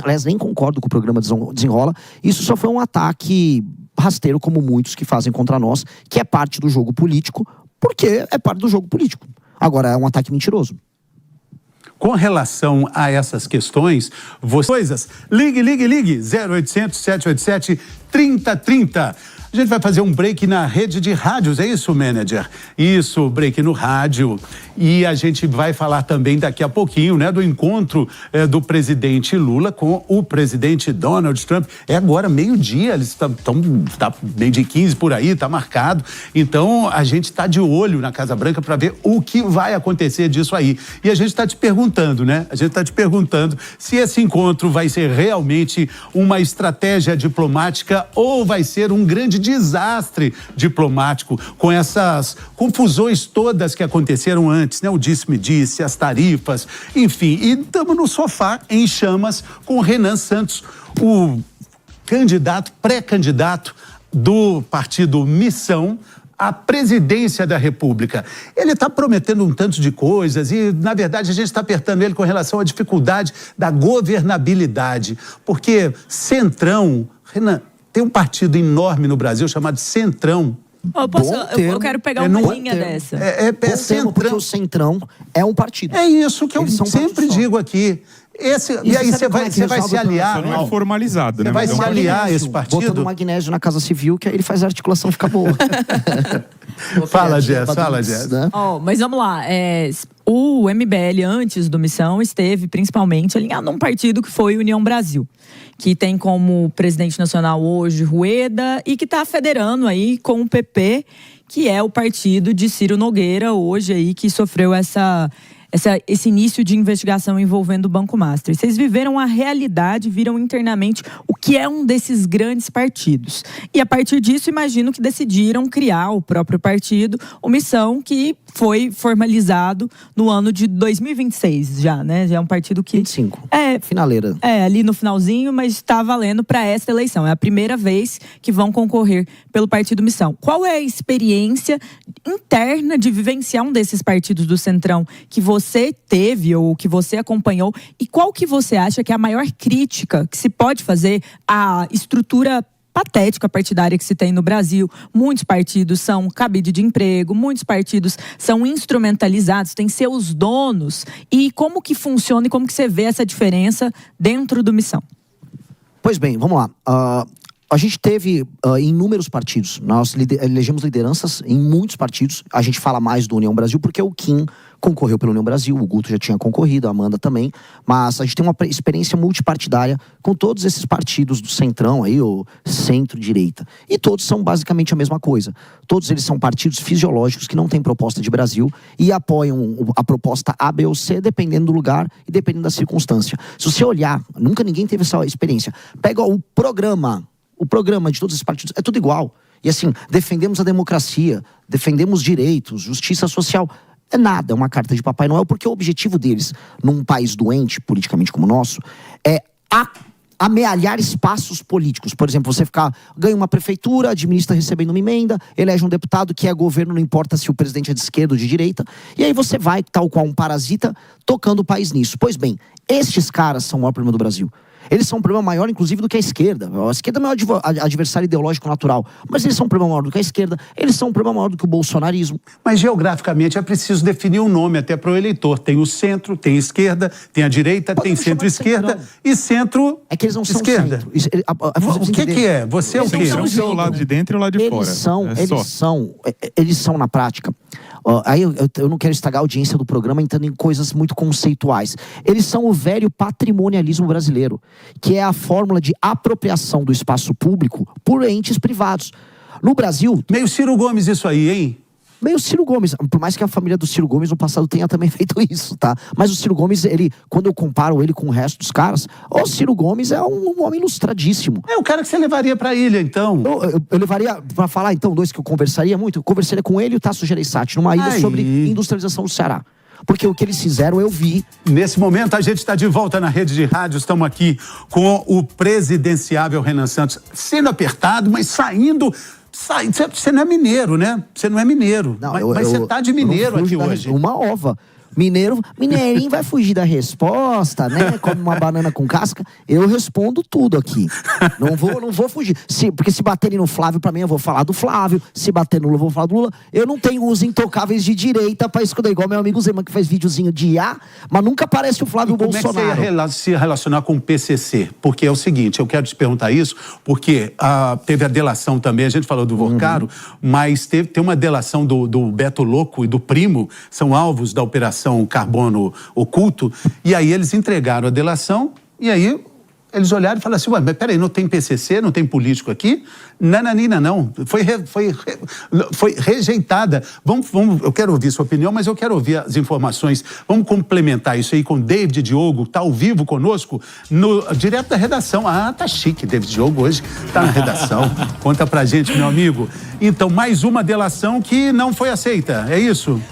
Aliás, nem concordo com o programa Desenrola. Isso só foi um ataque rasteiro, como muitos que fazem contra nós, que é parte do jogo político, porque é parte do jogo político. Agora, é um ataque mentiroso. Com relação a essas questões, ligue 0800 787 3030. A gente vai fazer um break na rede de rádios, é isso, manager? Isso, break no rádio. E a gente vai falar também daqui a pouquinho, né, do encontro do presidente Lula com o presidente Donald Trump. É agora meio-dia, eles tá meio-dia 15 por aí, tá marcado. Então, a gente tá de olho na Casa Branca para ver o que vai acontecer disso aí. E a gente tá te perguntando, né? A gente tá te perguntando se esse encontro vai ser realmente uma estratégia diplomática ou vai ser um grande desastre diplomático com essas confusões todas que aconteceram antes, né? O disse-me-disse, as tarifas, enfim. E estamos no sofá em chamas com o Renan Santos, o pré-candidato do partido Missão à presidência da República. Ele está prometendo um tanto de coisas e, na verdade, a gente está apertando ele com relação à dificuldade da governabilidade. Porque Centrão, Renan, tem um partido enorme no Brasil chamado Centrão. Eu quero pegar uma linha dessa. Centrão. Porque o Centrão é um partido. É isso que eu sempre digo aqui. E aí você vai se aliar. Não é formalizado, né? Você vai se aliar a esse partido? Botando magnésio na Casa Civil, que aí ele faz a articulação ficar boa. Fala, Jess. Né? Mas vamos lá. O MBL, antes do Missão, esteve principalmente alinhado num partido que foi União Brasil, que tem como presidente nacional hoje Rueda e que está federando aí com o PP, que é o partido de Ciro Nogueira hoje aí, que sofreu essa esse início de investigação envolvendo o Banco Master. Vocês viveram a realidade, viram internamente o que é um desses grandes partidos. E a partir disso, imagino que decidiram criar o próprio partido, o Missão, que foi formalizado no ano de 2026 já, né? Já é um partido que... 25, finaleira. Ali no finalzinho, mas está valendo para esta eleição. É a primeira vez que vão concorrer pelo Partido Missão. Qual é a experiência interna de vivenciar um desses partidos do Centrão que você teve ou que você acompanhou? E qual que você acha que é a maior crítica que se pode fazer à estrutura patética partidária que se tem no Brasil? Muitos partidos são cabide de emprego, muitos partidos são instrumentalizados, têm seus donos. E como que funciona e como que você vê essa diferença dentro do Missão? Pois bem, vamos lá. A gente teve inúmeros partidos. Nós elegemos lideranças em muitos partidos. A gente fala mais do União Brasil porque o Kim concorreu pela União Brasil, o Guto já tinha concorrido, a Amanda também. Mas a gente tem uma experiência multipartidária com todos esses partidos do Centrão, aí, o centro-direita. E todos são basicamente a mesma coisa. Todos eles são partidos fisiológicos que não têm proposta de Brasil e apoiam a proposta A, B ou C, dependendo do lugar e dependendo da circunstância. Se você olhar, nunca ninguém teve essa experiência. Pega o programa de todos esses partidos, é tudo igual. E assim, defendemos a democracia, defendemos direitos, justiça social. É nada, é uma carta de Papai Noel, porque o objetivo deles, num país doente, politicamente como o nosso, é amealhar espaços políticos. Por exemplo, você ganha uma prefeitura, administra recebendo uma emenda, elege um deputado que é governo, não importa se o presidente é de esquerda ou de direita, e aí você vai, tal qual um parasita, tocando o país nisso. Pois bem, estes caras são o maior problema do Brasil. Eles são um problema maior, inclusive, do que a esquerda. A esquerda é o maior adversário ideológico natural. Mas eles são um problema maior do que a esquerda. Eles são um problema maior do que o bolsonarismo. Mas, geograficamente, é preciso definir um nome até para o eleitor. Tem o centro, tem a esquerda, tem a direita, tem centro-esquerda e centro-esquerda. É que eles não são centro. O que é? Você é o quê? Eles são o lado de dentro e o lado de fora. Eles são, na prática... Aí eu não quero estragar a audiência do programa entrando em coisas muito conceituais. Eles são o velho patrimonialismo brasileiro, que é a fórmula de apropriação do espaço público por entes privados. No Brasil... Meio Ciro Gomes isso aí, hein? Meio Ciro Gomes, por mais que a família do Ciro Gomes no passado tenha também feito isso, tá? Mas o Ciro Gomes, quando eu comparo ele com o resto dos caras, o Ciro Gomes é um homem ilustradíssimo. É o cara que você levaria pra ilha, então. Eu levaria, pra falar, então, dois que eu conversaria muito, eu conversaria com ele e o Tasso Gereissati, numa ilha sobre industrialização do Ceará. Porque o que eles fizeram, eu vi. Nesse momento, a gente está de volta na rede de rádio. Estamos aqui com o presidenciável Renan Santos, sendo apertado, mas saindo. Você não é mineiro, né? Você não é mineiro. Não, mas você tá de mineiro aqui hoje. Uma ova. Mineirinho vai fugir da resposta, né? Come uma banana com casca. Eu respondo tudo aqui. Não vou fugir. Porque se baterem no Flávio, pra mim, eu vou falar do Flávio. Se bater no Lula, eu vou falar do Lula. Eu não tenho os intocáveis de direita pra esconder, igual meu amigo Zeman, que faz videozinho de IA, mas nunca aparece o Flávio Bolsonaro. Como é que você ia se relacionar com o PCC? Porque é o seguinte, eu quero te perguntar isso, porque teve a delação também, a gente falou do Vorcaro, mas tem uma delação do Beto Louco e do Primo, são alvos da operação Carbono Oculto, e aí eles entregaram a delação, e aí eles olharam e falaram assim, ué, mas peraí, não tem PCC, não tem político aqui? Nananina, não. Foi rejeitada. Vamos, eu quero ouvir sua opinião, mas eu quero ouvir as informações. Vamos complementar isso aí com David Diogo, que está ao vivo conosco, direto da redação. Ah, tá chique, David Diogo hoje está na redação. Conta pra gente, meu amigo. Então, mais uma delação que não foi aceita, é isso?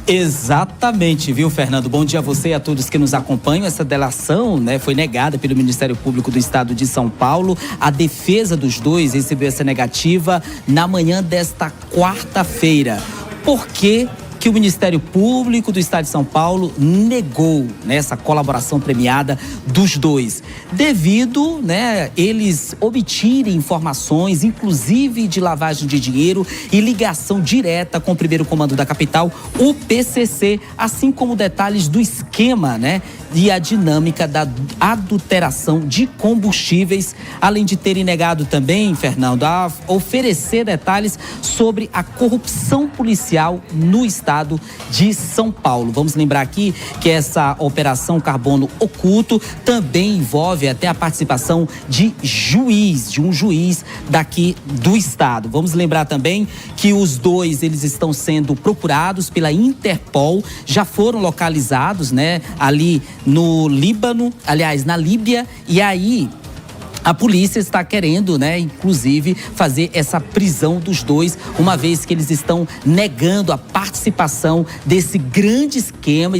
Exatamente, viu, Fernando? Bom dia a você e a todos que nos acompanham. Essa delação, né, foi negada pelo Ministério Público do Estado de São Paulo. A defesa dos dois recebeu essa negativa na manhã desta quarta-feira. Por quê que o Ministério Público do Estado de São Paulo negou, né, essa colaboração premiada dos dois? Devido, né, eles obtirem informações, inclusive de lavagem de dinheiro e ligação direta com o primeiro comando da capital, o PCC, assim como detalhes do esquema, né, e a dinâmica da adulteração de combustíveis, além de terem negado também, Fernando, a oferecer detalhes sobre a corrupção policial no Estado estado de São Paulo. Vamos lembrar aqui que essa operação Carbono Oculto também envolve até a participação de um juiz daqui do estado. Vamos lembrar também que os dois, eles estão sendo procurados pela Interpol, já foram localizados, né, ali no Líbano, aliás, na Líbia, e aí a polícia está querendo, né, inclusive, fazer essa prisão dos dois, uma vez que eles estão negando a participação desse grande esquema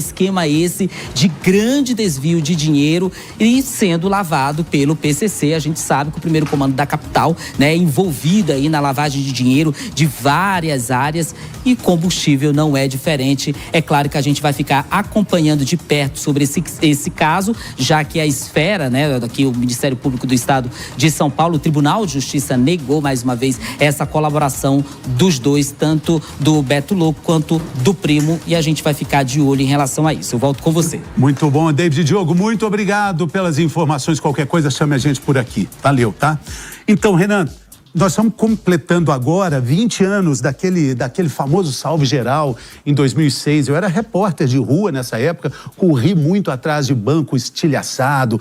esse de grande desvio de dinheiro e sendo lavado pelo PCC. A gente sabe que o primeiro comando da capital, né, é envolvido aí na lavagem de dinheiro de várias áreas e combustível não é diferente. É claro que a gente vai ficar acompanhando de perto sobre esse caso, já que a esfera, né, aqui o Ministério Público do Estado de São Paulo, o Tribunal de Justiça negou mais uma vez essa colaboração dos dois, tanto do Beto Louco quanto do primo, e a gente vai ficar de olho em relação a isso. Eu volto com você. Muito bom, David Diogo, muito obrigado pelas informações. Qualquer coisa, chame a gente por aqui. Valeu, tá? Então, Renan, nós estamos completando agora 20 anos daquele famoso salve geral em 2006. Eu era repórter de rua nessa época, corri muito atrás de banco estilhaçado,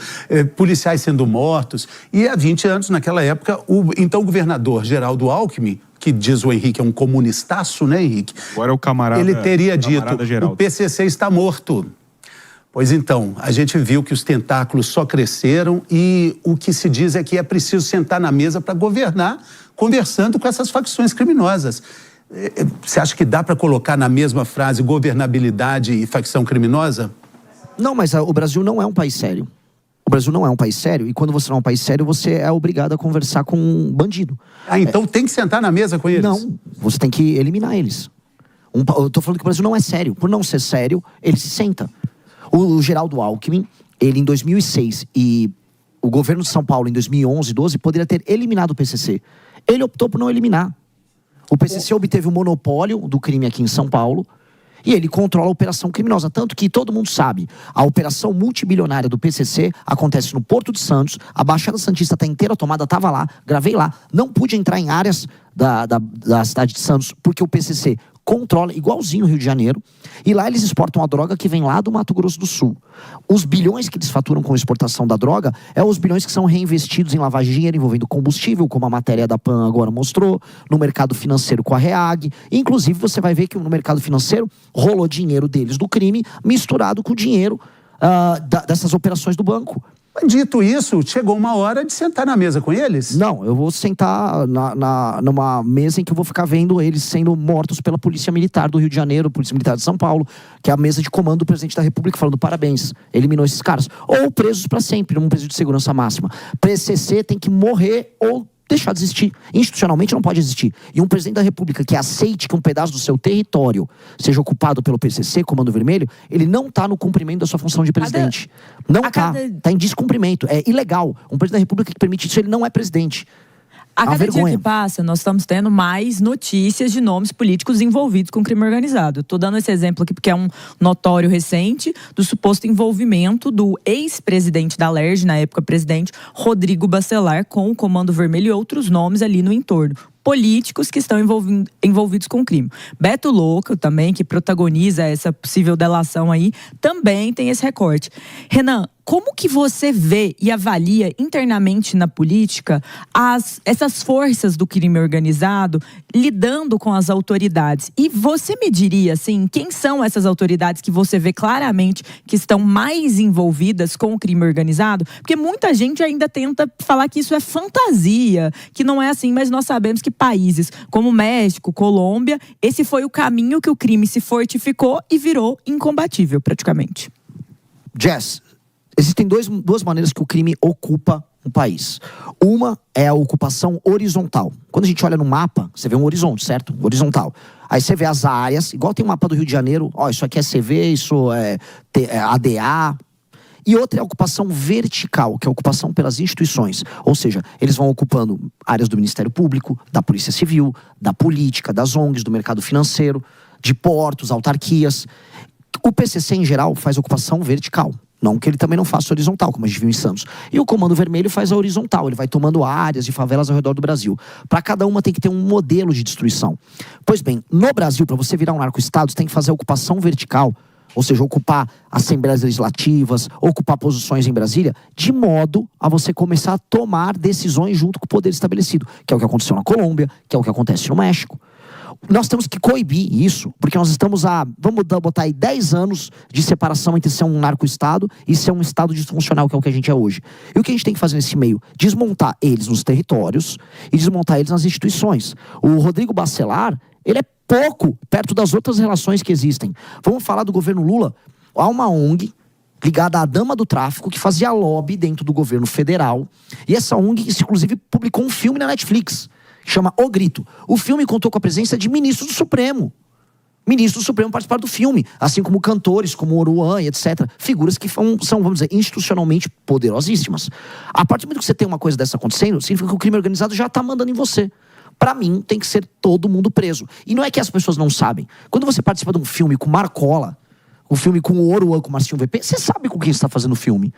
policiais sendo mortos. E há 20 anos, naquela época, o então governador Geraldo Alckmin, que diz o Henrique é um comunistaço, né, Henrique? Agora é o camarada. Ele teria dito, Geraldo. o PCC está morto. Pois então, a gente viu que os tentáculos só cresceram e o que se diz é que é preciso sentar na mesa para governar, conversando com essas facções criminosas. Você acha que dá para colocar na mesma frase governabilidade e facção criminosa? Não, mas o Brasil não é um país sério. O Brasil não é um país sério, e quando você não é um país sério, você é obrigado a conversar com um bandido. Ah, então tem que sentar na mesa com eles? Não, você tem que eliminar eles. Eu tô falando que o Brasil não é sério. Por não ser sério, ele se senta. O Geraldo Alckmin, ele em 2006 e o governo de São Paulo em 2011, 12, poderia ter eliminado o PCC. Ele optou por não eliminar. O PCC obteve o monopólio do crime aqui em São Paulo e ele controla a operação criminosa. Tanto que todo mundo sabe, a operação multibilionária do PCC acontece no Porto de Santos, a Baixada Santista está inteira tomada, estava lá, gravei lá, não pude entrar em áreas da cidade de Santos, porque o PCC controla, igualzinho o Rio de Janeiro, e lá eles exportam a droga que vem lá do Mato Grosso do Sul. Os bilhões que eles faturam com a exportação da droga os bilhões que são reinvestidos em lavagem de dinheiro envolvendo combustível, como a matéria da PAN agora mostrou, no mercado financeiro com a REAG. Inclusive, você vai ver que no mercado financeiro rolou dinheiro deles do crime misturado com o dinheiro dessas operações do banco. Dito isso, chegou uma hora de sentar na mesa com eles? Não, eu vou sentar numa mesa em que eu vou ficar vendo eles sendo mortos pela Polícia Militar do Rio de Janeiro, Polícia Militar de São Paulo, que é a mesa de comando do presidente da República, falando parabéns, eliminou esses caras. Ou presos para sempre, num presídio de segurança máxima. PCC tem que morrer ou deixar de existir. Institucionalmente não pode existir. E um presidente da República que aceite que um pedaço do seu território seja ocupado pelo PCC, Comando Vermelho, ele não está no cumprimento da sua função de presidente. Não está. Está em descumprimento. É ilegal. Um presidente da República que permite isso, ele não é presidente. A cada dia que passa, nós estamos tendo mais notícias de nomes políticos envolvidos com crime organizado. Estou dando esse exemplo aqui porque é um notório recente do suposto envolvimento do ex-presidente da LERJ, na época presidente, Rodrigo Bacelar, com o Comando Vermelho e outros nomes ali no entorno. Políticos que estão envolvidos com o crime. Beto Louco também, que protagoniza essa possível delação aí, também tem esse recorte. Renan, como que você vê e avalia internamente na política essas forças do crime organizado lidando com as autoridades? E você me diria, assim, quem são essas autoridades que você vê claramente que estão mais envolvidas com o crime organizado? Porque muita gente ainda tenta falar que isso é fantasia, que não é assim, mas nós sabemos que países como México, Colômbia, esse foi o caminho que o crime se fortificou e virou incombatível, praticamente. Jess, existem duas maneiras que o crime ocupa um país. Uma é a ocupação horizontal. Quando a gente olha no mapa, você vê um horizonte, certo? Horizontal. Aí você vê as áreas, igual tem o mapa do Rio de Janeiro, isso aqui é CV, isso é ADA. E outra é a ocupação vertical, que é a ocupação pelas instituições. Ou seja, eles vão ocupando áreas do Ministério Público, da Polícia Civil, da política, das ONGs, do mercado financeiro, de portos, autarquias. O PCC, em geral, faz ocupação vertical. Não que ele também não faça horizontal, como a gente viu em Santos. E o Comando Vermelho faz a horizontal. Ele vai tomando áreas de favelas ao redor do Brasil. Para cada uma tem que ter um modelo de destruição. Pois bem, no Brasil, para você virar um narco-estado, você tem que fazer a ocupação vertical, ou seja, ocupar assembleias legislativas, ocupar posições em Brasília, de modo a você começar a tomar decisões junto com o poder estabelecido, que é o que aconteceu na Colômbia, que é o que acontece no México. Nós temos que coibir isso, porque nós estamos vamos botar aí 10 anos de separação entre ser um narco-estado e ser um estado disfuncional, que é o que a gente é hoje. E o que a gente tem que fazer nesse meio? Desmontar eles nos territórios e desmontar eles nas instituições. O Rodrigo Bacelar, ele é pouco perto das outras relações que existem. Vamos falar do governo Lula. Há uma ONG ligada à dama do tráfico que fazia lobby dentro do governo federal. E essa ONG, inclusive, publicou um filme na Netflix, chama O Grito. O filme contou com a presença de ministros do Supremo. Ministros do Supremo participaram do filme, assim como cantores, como Oruan e etc. Figuras que são, vamos dizer, institucionalmente poderosíssimas. A partir do momento que você tem uma coisa dessa acontecendo, significa que o crime organizado já está mandando em você. Pra mim, tem que ser todo mundo preso. E não é que as pessoas não sabem. Quando você participa de um filme com Marcola, um filme com o Oruan, com o Marcinho VP, você sabe com quem está fazendo o filme.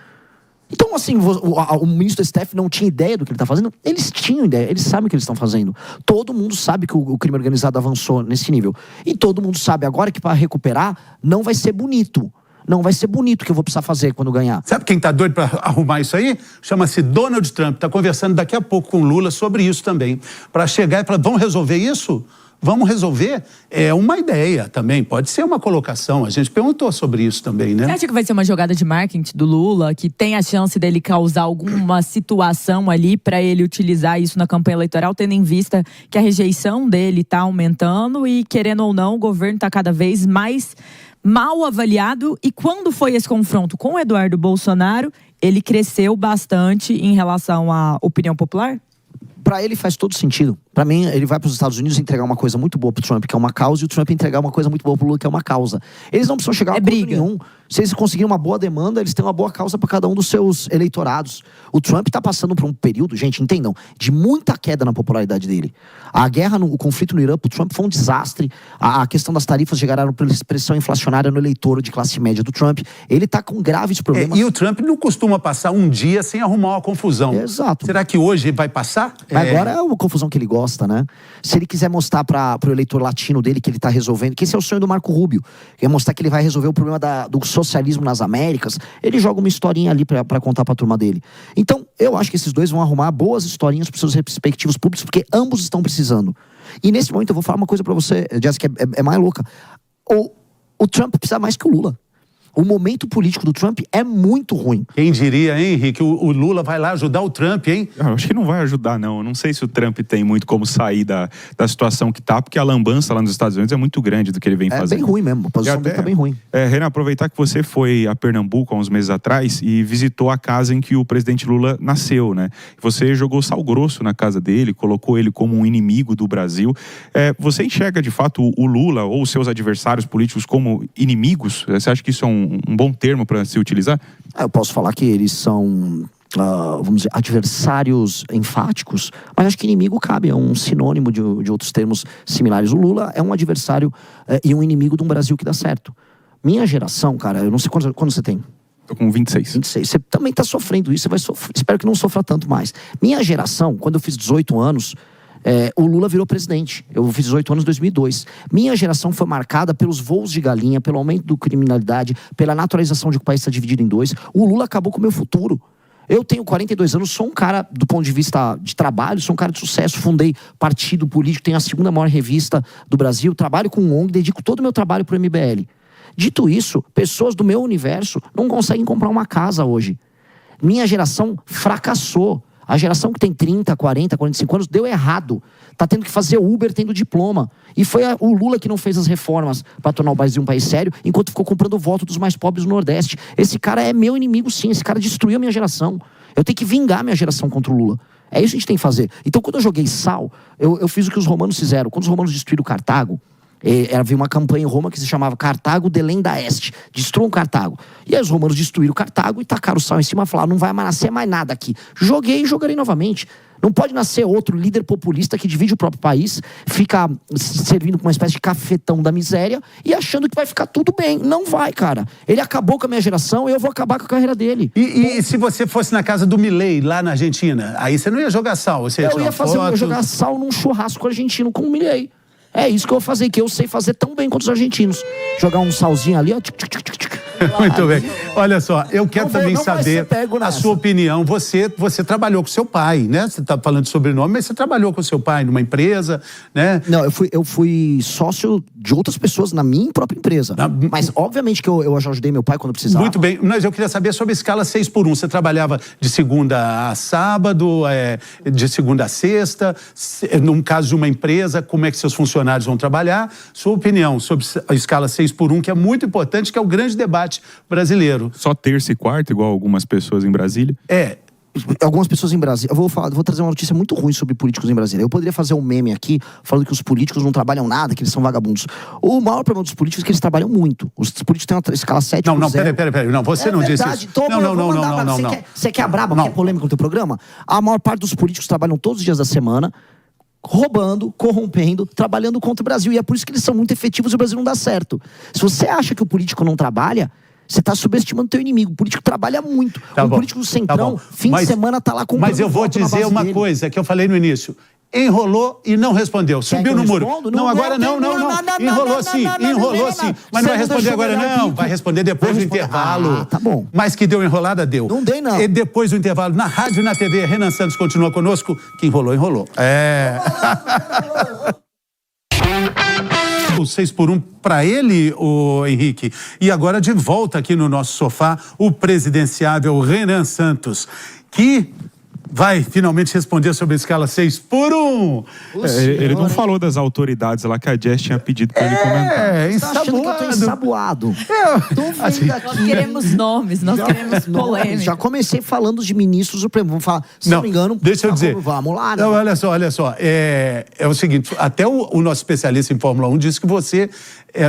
Então, assim, o ministro do STF não tinha ideia do que ele está fazendo? Eles tinham ideia, eles sabem o que eles estão fazendo. Todo mundo sabe que o crime organizado avançou nesse nível. E todo mundo sabe agora que para recuperar não vai ser bonito. Não vai ser bonito o que eu vou precisar fazer quando ganhar. Sabe quem tá doido para arrumar isso aí? Chama-se Donald Trump. Tá conversando daqui a pouco com Lula sobre isso também. Para chegar e falar, vamos resolver isso? Vamos resolver? É uma ideia também, pode ser uma colocação. A gente perguntou sobre isso também, né? Você acha que vai ser uma jogada de marketing do Lula, que tem a chance dele causar alguma situação ali para ele utilizar isso na campanha eleitoral, tendo em vista que a rejeição dele está aumentando e, querendo ou não, o governo está cada vez mais mal avaliado? E quando foi esse confronto com o Eduardo Bolsonaro, ele cresceu bastante em relação à opinião popular? Para ele faz todo sentido. Para mim, ele vai para os Estados Unidos entregar uma coisa muito boa pro Trump, que é uma causa, e o Trump entregar uma coisa muito boa pro Lula, que é uma causa. Eles não precisam chegar a acordo nenhum. Se eles conseguirem uma boa demanda, eles têm uma boa causa para cada um dos seus eleitorados. O Trump está passando por um período, gente, entendam, de muita queda na popularidade dele. A guerra, o conflito no Irã, pro Trump foi um desastre. A questão das tarifas geraram pressão inflacionária no eleitor de classe média do Trump. Ele está com graves problemas. E o Trump não costuma passar um dia sem arrumar uma confusão. Exato. Será que hoje vai passar? Agora é uma confusão que ele gosta, né? Se ele quiser mostrar para o eleitor latino dele que ele está resolvendo, que esse é o sonho do Marco Rubio, que é mostrar que ele vai resolver o problema do socialismo nas Américas, ele joga uma historinha ali para contar para a turma dele. Então, eu acho que esses dois vão arrumar boas historinhas para seus respectivos públicos, porque ambos estão precisando. E nesse momento eu vou falar uma coisa para você, Jéssica, é mais louca. O Trump precisa mais que o Lula. O momento político do Trump é muito ruim. Quem diria, hein, Henrique? O Lula vai lá ajudar o Trump, hein? Eu acho que não vai ajudar, não. Eu não sei se o Trump tem muito como sair da situação que tá, porque a lambança lá nos Estados Unidos é muito grande do que ele vem fazendo. É bem ruim mesmo, a posição dele tá bem ruim. Renan, aproveitar que você foi a Pernambuco há uns meses atrás e visitou a casa em que o presidente Lula nasceu, né? Você jogou sal grosso na casa dele, colocou ele como um inimigo do Brasil. Você enxerga, de fato, o Lula ou os seus adversários políticos como inimigos? Você acha que isso é um bom termo para se utilizar? Eu posso falar que eles são, vamos dizer, adversários enfáticos, mas acho que inimigo cabe, é um sinônimo de outros termos similares. O Lula é um adversário e um inimigo de um Brasil que dá certo. Minha geração, cara, eu não sei quando você tem. Tô com 26. 26. Você também tá sofrendo isso, você vai sofrer. Espero que não sofra tanto mais. Minha geração, quando eu fiz 18 anos, o Lula virou presidente. Eu fiz 18 anos em 2002. Minha geração foi marcada pelos voos de galinha, pelo aumento da criminalidade, pela naturalização de que o país está dividido em dois. O Lula acabou com o meu futuro. Eu tenho 42 anos, sou um cara, do ponto de vista de trabalho, sou um cara de sucesso. Fundei partido político, tenho a segunda maior revista do Brasil, trabalho com ONG, dedico todo o meu trabalho para o MBL. Dito isso, pessoas do meu universo não conseguem comprar uma casa hoje. Minha geração fracassou. A geração que tem 30, 40, 45 anos deu errado. Tá tendo que fazer Uber tendo diploma. E foi o Lula que não fez as reformas para tornar o Brasil um país sério, enquanto ficou comprando o voto dos mais pobres do Nordeste. Esse cara é meu inimigo, sim. Esse cara destruiu a minha geração. Eu tenho que vingar a minha geração contra o Lula. É isso que a gente tem que fazer. Então, quando eu joguei sal, eu fiz o que os romanos fizeram. Quando os romanos destruíram Cartago, havia uma campanha em Roma que se chamava Cartago delenda est, destruam Cartago. E aí os romanos destruíram Cartago e tacaram o sal em cima e falaram, não vai mais nascer mais nada aqui. Joguei e jogarei novamente. Não pode nascer outro líder populista que divide o próprio país, fica servindo com uma espécie de cafetão da miséria e achando que vai ficar tudo bem. Não vai, cara. Ele acabou com a minha geração, eu vou acabar com a carreira dele. E se você fosse na casa do Milei, lá na Argentina, aí você não ia jogar sal? Você ia jogar sal num churrasco argentino com o Milei. É isso que eu vou fazer, que eu sei fazer tão bem quanto os argentinos. Jogar um salzinho ali, ó. Muito bem. Olha só, eu quero também saber a sua opinião. Você trabalhou com seu pai, né? Você está falando de sobrenome, mas você trabalhou com seu pai numa empresa, né? Não, eu fui sócio de outras pessoas na minha própria empresa. Mas, obviamente, que eu já ajudei meu pai quando precisava. Muito bem. Mas eu queria saber sobre a escala 6x1. Você trabalhava de segunda a sábado, de segunda a sexta? Num caso de uma empresa, como é que seus funcionários vão trabalhar? Sua opinião sobre a escala 6x1, que é muito importante, que é o grande debate brasileiro. Só terça e quarta, igual algumas pessoas em Brasília? Algumas pessoas em Brasília. Eu vou trazer uma notícia muito ruim sobre políticos em Brasília. Eu poderia fazer um meme aqui falando que os políticos não trabalham nada, que eles são vagabundos. O maior problema dos políticos é que eles trabalham muito. Os políticos têm uma escala 7 por 0. Peraí. Não, você não disse isso. Não. Você quer a braba, quer polêmica no teu programa? A maior parte dos políticos trabalham todos os dias da semana, roubando, corrompendo, trabalhando contra o Brasil. E é por isso que eles são muito efetivos e o Brasil não dá certo. Se você acha que o político não trabalha, você está subestimando o teu inimigo. O político trabalha muito. Político do Centrão, fim de semana tá lá com. Mas eu vou dizer uma coisa que eu falei no início. Enrolou e não respondeu. Subiu no muro. Não, agora não. Enrolou sim. Mas não vai responder agora não. Vai responder depois do intervalo. Tá bom. Mas que deu enrolada, deu. Não dei, não. E depois do intervalo, na rádio e na TV, Renan Santos continua conosco. Que enrolou. O 6x1 para ele, o Henrique. E agora de volta aqui no nosso sofá, o presidenciável Renan Santos, que vai finalmente responder sobre a escala 6x1. Ele não falou das autoridades lá que a Jess tinha pedido para ele comentar. Você tá achando que eu tô ensaboado? Nós queremos nomes, nós queremos polêmica. Já comecei falando de ministros do Supremo. Vamos falar, se não me engano... Deixa eu dizer. Vamos lá. Não, olha só. É o seguinte, até o nosso especialista em Fórmula 1 disse que você,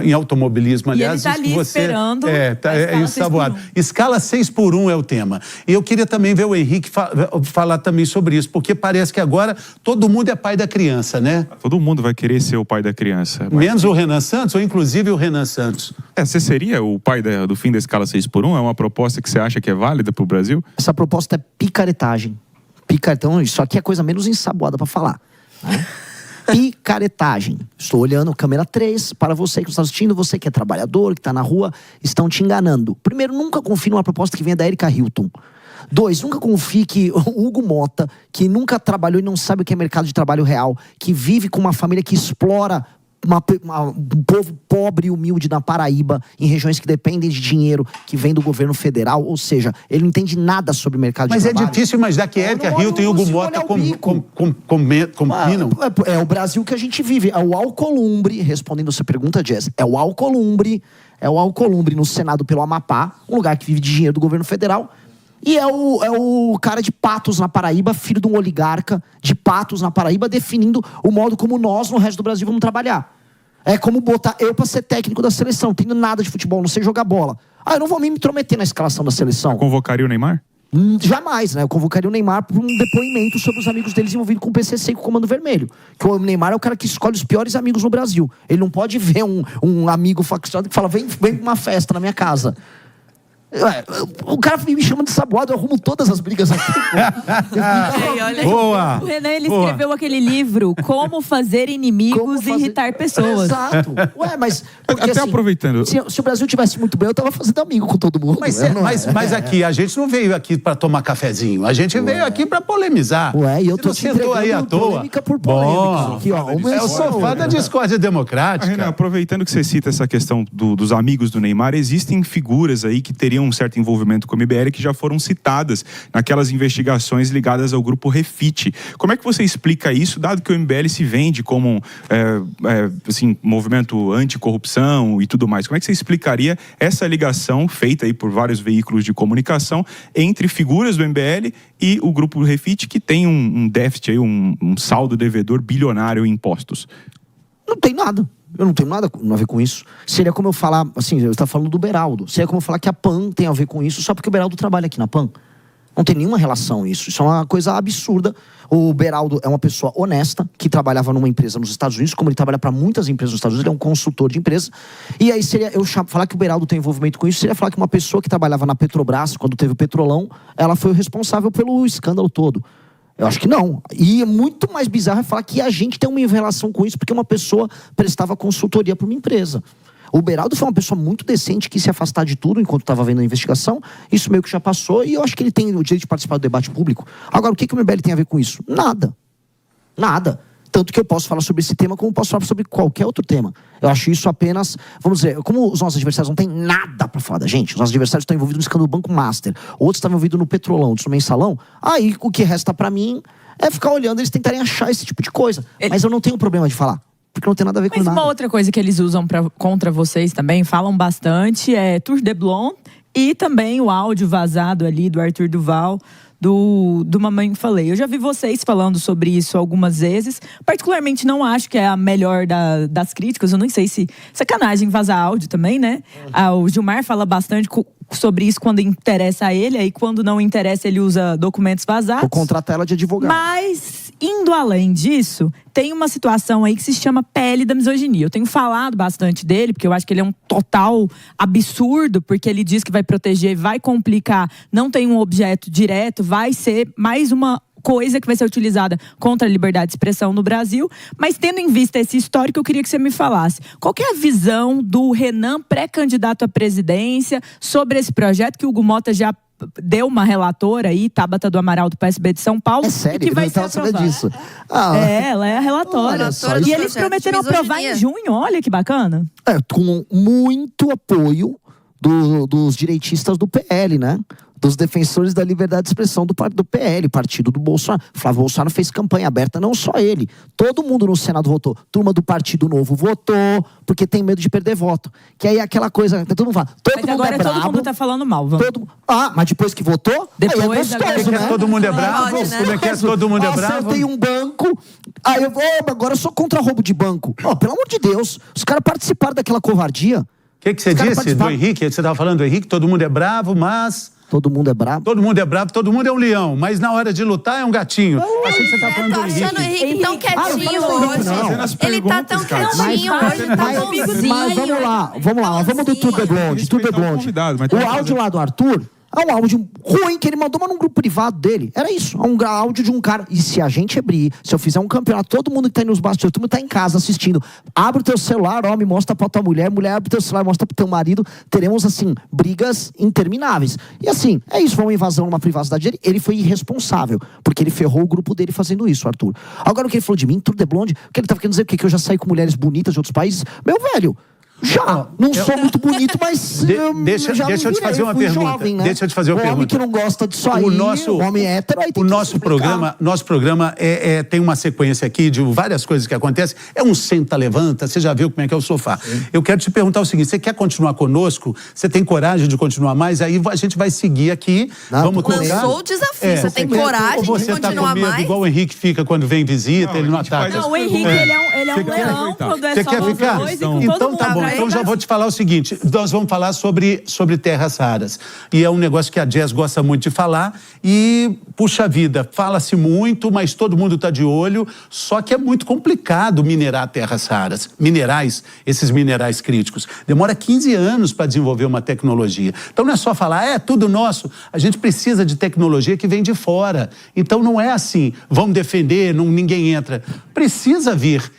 em automobilismo, aliás... E ele tá ali esperando é ensaboado. Escala 6x1 é o tema. E eu queria também ver o Henrique falar também sobre isso, porque parece que agora todo mundo é pai da criança, né? Todo mundo vai querer ser o pai da criança. Menos o Renan Santos, ou inclusive o Renan Santos. Você seria o pai do fim da escala 6x1? É uma proposta que você acha que é válida para o Brasil? Essa proposta é picaretagem. Então, isso aqui é coisa menos ensaboada para falar. Né? Picaretagem. Estou olhando câmera 3 para você que está assistindo, você que é trabalhador, que está na rua, estão te enganando. Primeiro, nunca confie numa proposta que venha da Erika Hilton. 2, nunca confie que o Hugo Mota, que nunca trabalhou e não sabe o que é mercado de trabalho real, que vive com uma família que explora um povo pobre e humilde na Paraíba, em regiões que dependem de dinheiro que vem do governo federal, ou seja, ele não entende nada sobre mercado de trabalho. Mas é difícil imaginar que Erika Hilton e Hugo Mota combinam. É o Brasil que a gente vive, é o Alcolumbre, respondendo a sua pergunta, Jess, é o Alcolumbre no Senado pelo Amapá, um lugar que vive de dinheiro do governo federal. E é o cara de Patos na Paraíba, filho de um oligarca de Patos na Paraíba, definindo o modo como nós, no resto do Brasil, vamos trabalhar. É como botar eu pra ser técnico da seleção, não tenho nada de futebol, não sei jogar bola. Eu não vou me intrometer na escalação da seleção. Você convocaria o Neymar? Jamais, né? Eu convocaria o Neymar para um depoimento sobre os amigos deles envolvidos com o PCC e com o Comando Vermelho. Que o Neymar é o cara que escolhe os piores amigos no Brasil. Ele não pode ver um amigo faccionado que fala, vem pra uma festa na minha casa. O cara me chama de saboado, eu arrumo todas as brigas aqui. Boa! O Renan, ele escreveu aquele livro, Como Fazer Inimigos e Irritar Pessoas. Exato. Mas... Porque, até assim, aproveitando... Se o Brasil tivesse muito bem, eu tava fazendo amigo com todo mundo. Mas aqui, a gente não veio aqui pra tomar cafezinho. A gente veio aqui pra polemizar. E eu tô te entregando aí à toa. Polêmica por polêmica. Aqui, é o sofá da discórdia democrática. Renan, aproveitando que você cita essa questão dos amigos do Neymar, existem figuras aí que teriam um certo envolvimento com o MBL que já foram citadas naquelas investigações ligadas ao grupo Refit. Como é que você explica isso, dado que o MBL se vende como movimento anticorrupção e tudo mais? Como é que você explicaria essa ligação feita aí por vários veículos de comunicação entre figuras do MBL e o grupo Refit, que tem um déficit aí, um saldo devedor bilionário em impostos? Não tem nada. Eu não tenho nada a ver com isso. Seria como eu falar, assim, eu estava falando do Beraldo. Seria como eu falar que a PAN tem a ver com isso só porque o Beraldo trabalha aqui na PAN. Não tem nenhuma relação isso. Isso é uma coisa absurda. O Beraldo é uma pessoa honesta, que trabalhava numa empresa nos Estados Unidos, como ele trabalha para muitas empresas nos Estados Unidos, ele é um consultor de empresa. E aí seria, falar que o Beraldo tem envolvimento com isso, seria falar que uma pessoa que trabalhava na Petrobras, quando teve o Petrolão, ela foi o responsável pelo escândalo todo. Eu acho que não. E é muito mais bizarro falar que a gente tem uma relação com isso, porque uma pessoa prestava consultoria para uma empresa. O Beraldo foi uma pessoa muito decente, que se afastar de tudo enquanto estava vendo a investigação. Isso meio que já passou, e eu acho que ele tem o direito de participar do debate público. Agora, o que o MBL tem a ver com isso? Nada. Nada. Tanto que eu posso falar sobre esse tema, como posso falar sobre qualquer outro tema. Eu acho isso apenas, vamos dizer, como os nossos adversários não têm nada para falar da gente, os nossos adversários estão envolvidos no escândalo do Banco Master, outros estão envolvidos no Petrolão, outros no Mensalão, aí o que resta para mim é ficar olhando eles tentarem achar esse tipo de coisa. Mas eu não tenho problema de falar. Porque não tem nada a ver com nada. Mas uma outra coisa que eles usam contra vocês também, falam bastante, é Tour de Blonde e também o áudio vazado ali do Arthur Duval, do Mamãe Falei. Eu já vi vocês falando sobre isso algumas vezes. Particularmente não acho que é a melhor das críticas. Eu não sei se... Sacanagem vazar áudio também, né? O Gilmar fala bastante sobre isso quando interessa a ele. Aí quando não interessa, ele usa documentos vazados. Ou contrata ela de advogado. Mas, indo além disso, tem uma situação aí que se chama pele da misoginia. Eu tenho falado bastante dele, porque eu acho que ele é um total absurdo, porque ele diz que vai proteger, vai complicar, não tem um objeto direto, vai ser mais uma coisa que vai ser utilizada contra a liberdade de expressão no Brasil. Mas tendo em vista esse histórico, eu queria que você me falasse. Qual que é a visão do Renan, pré-candidato à presidência, sobre esse projeto que o Hugo Mota já deu uma relatora aí, Tabata do Amaral, do PSB de São Paulo. É sério? Que vai ser aprovada disso. Ela é a relatora. E eles prometeram aprovar em junho, olha que bacana. Com muito apoio dos direitistas do PL, né? Dos defensores da liberdade de expressão do PL, partido do Bolsonaro. Flávio Bolsonaro fez campanha aberta, não só ele. Todo mundo no Senado votou. Turma do Partido Novo votou, porque tem medo de perder voto. Que aí é aquela coisa, todo mundo fala, mas agora é bravo, todo mundo tá falando mal, vamos. Mas depois que votou, depois aí é gostoso, né? Todo mundo é bravo? Como é que é todo mundo é bravo? Acertei um banco, aí eu vou, agora eu sou contra roubo de banco. Pelo amor de Deus, os caras participaram daquela covardia. O que você disse do Henrique? Você estava falando do Henrique, todo mundo é bravo, mas... Todo mundo é bravo? Todo mundo é bravo, todo mundo é um leão, mas na hora de lutar é um gatinho. Achei que você tá falando do Henrique. Achando o Henrique tão quietinho hoje. Ele tá tão quietinho hoje, tá bonzinho. Mas vamos lá, vamos do Tour de Blonde. O áudio lá do Arthur é um áudio ruim que ele mandou, mas num grupo privado dele. Era isso, é um áudio de um cara. E se a gente abrir, se eu fizer um campeonato, todo mundo que tá aí nos bastidores, todo mundo tá em casa assistindo. Abre o teu celular, homem, mostra pra tua mulher, mulher abre o teu celular, mostra pro teu marido. Teremos, assim, brigas intermináveis. E assim, é isso, foi uma invasão numa privacidade dele. Ele foi irresponsável, porque ele ferrou o grupo dele fazendo isso, Arthur. Agora o que ele falou de mim, Tour de Blonde, o que ele tava querendo dizer, que eu já saí com mulheres bonitas de outros países. Meu velho, não sou muito bonito, mas deixa eu te fazer uma pergunta. Jovem, né? Deixa eu te fazer uma pergunta. O homem que não gosta disso aí, o homem hétero, aí tem que nosso programa tem uma sequência aqui de várias coisas que acontecem. É um senta-levanta, você já viu como é que é o sofá. Sim. Eu quero te perguntar o seguinte, você quer continuar conosco? Você tem coragem de continuar mais? Aí a gente vai seguir aqui. Vamos lançou o desafio, você tem coragem de continuar mais? Medo, igual o Henrique fica quando vem visita, ele não ataca. Não, o Henrique, ele é um leão quando é só os dois e com todo mundo. Tá bom. Então já vou te falar o seguinte, nós vamos falar sobre terras raras. E é um negócio que a Jazz gosta muito de falar e, puxa vida, fala-se muito, mas todo mundo está de olho, só que é muito complicado minerar terras raras. Esses minerais críticos. Demora 15 anos para desenvolver uma tecnologia. Então não é só falar, é tudo nosso. A gente precisa de tecnologia que vem de fora. Então não é assim, vamos defender, ninguém entra. Precisa vir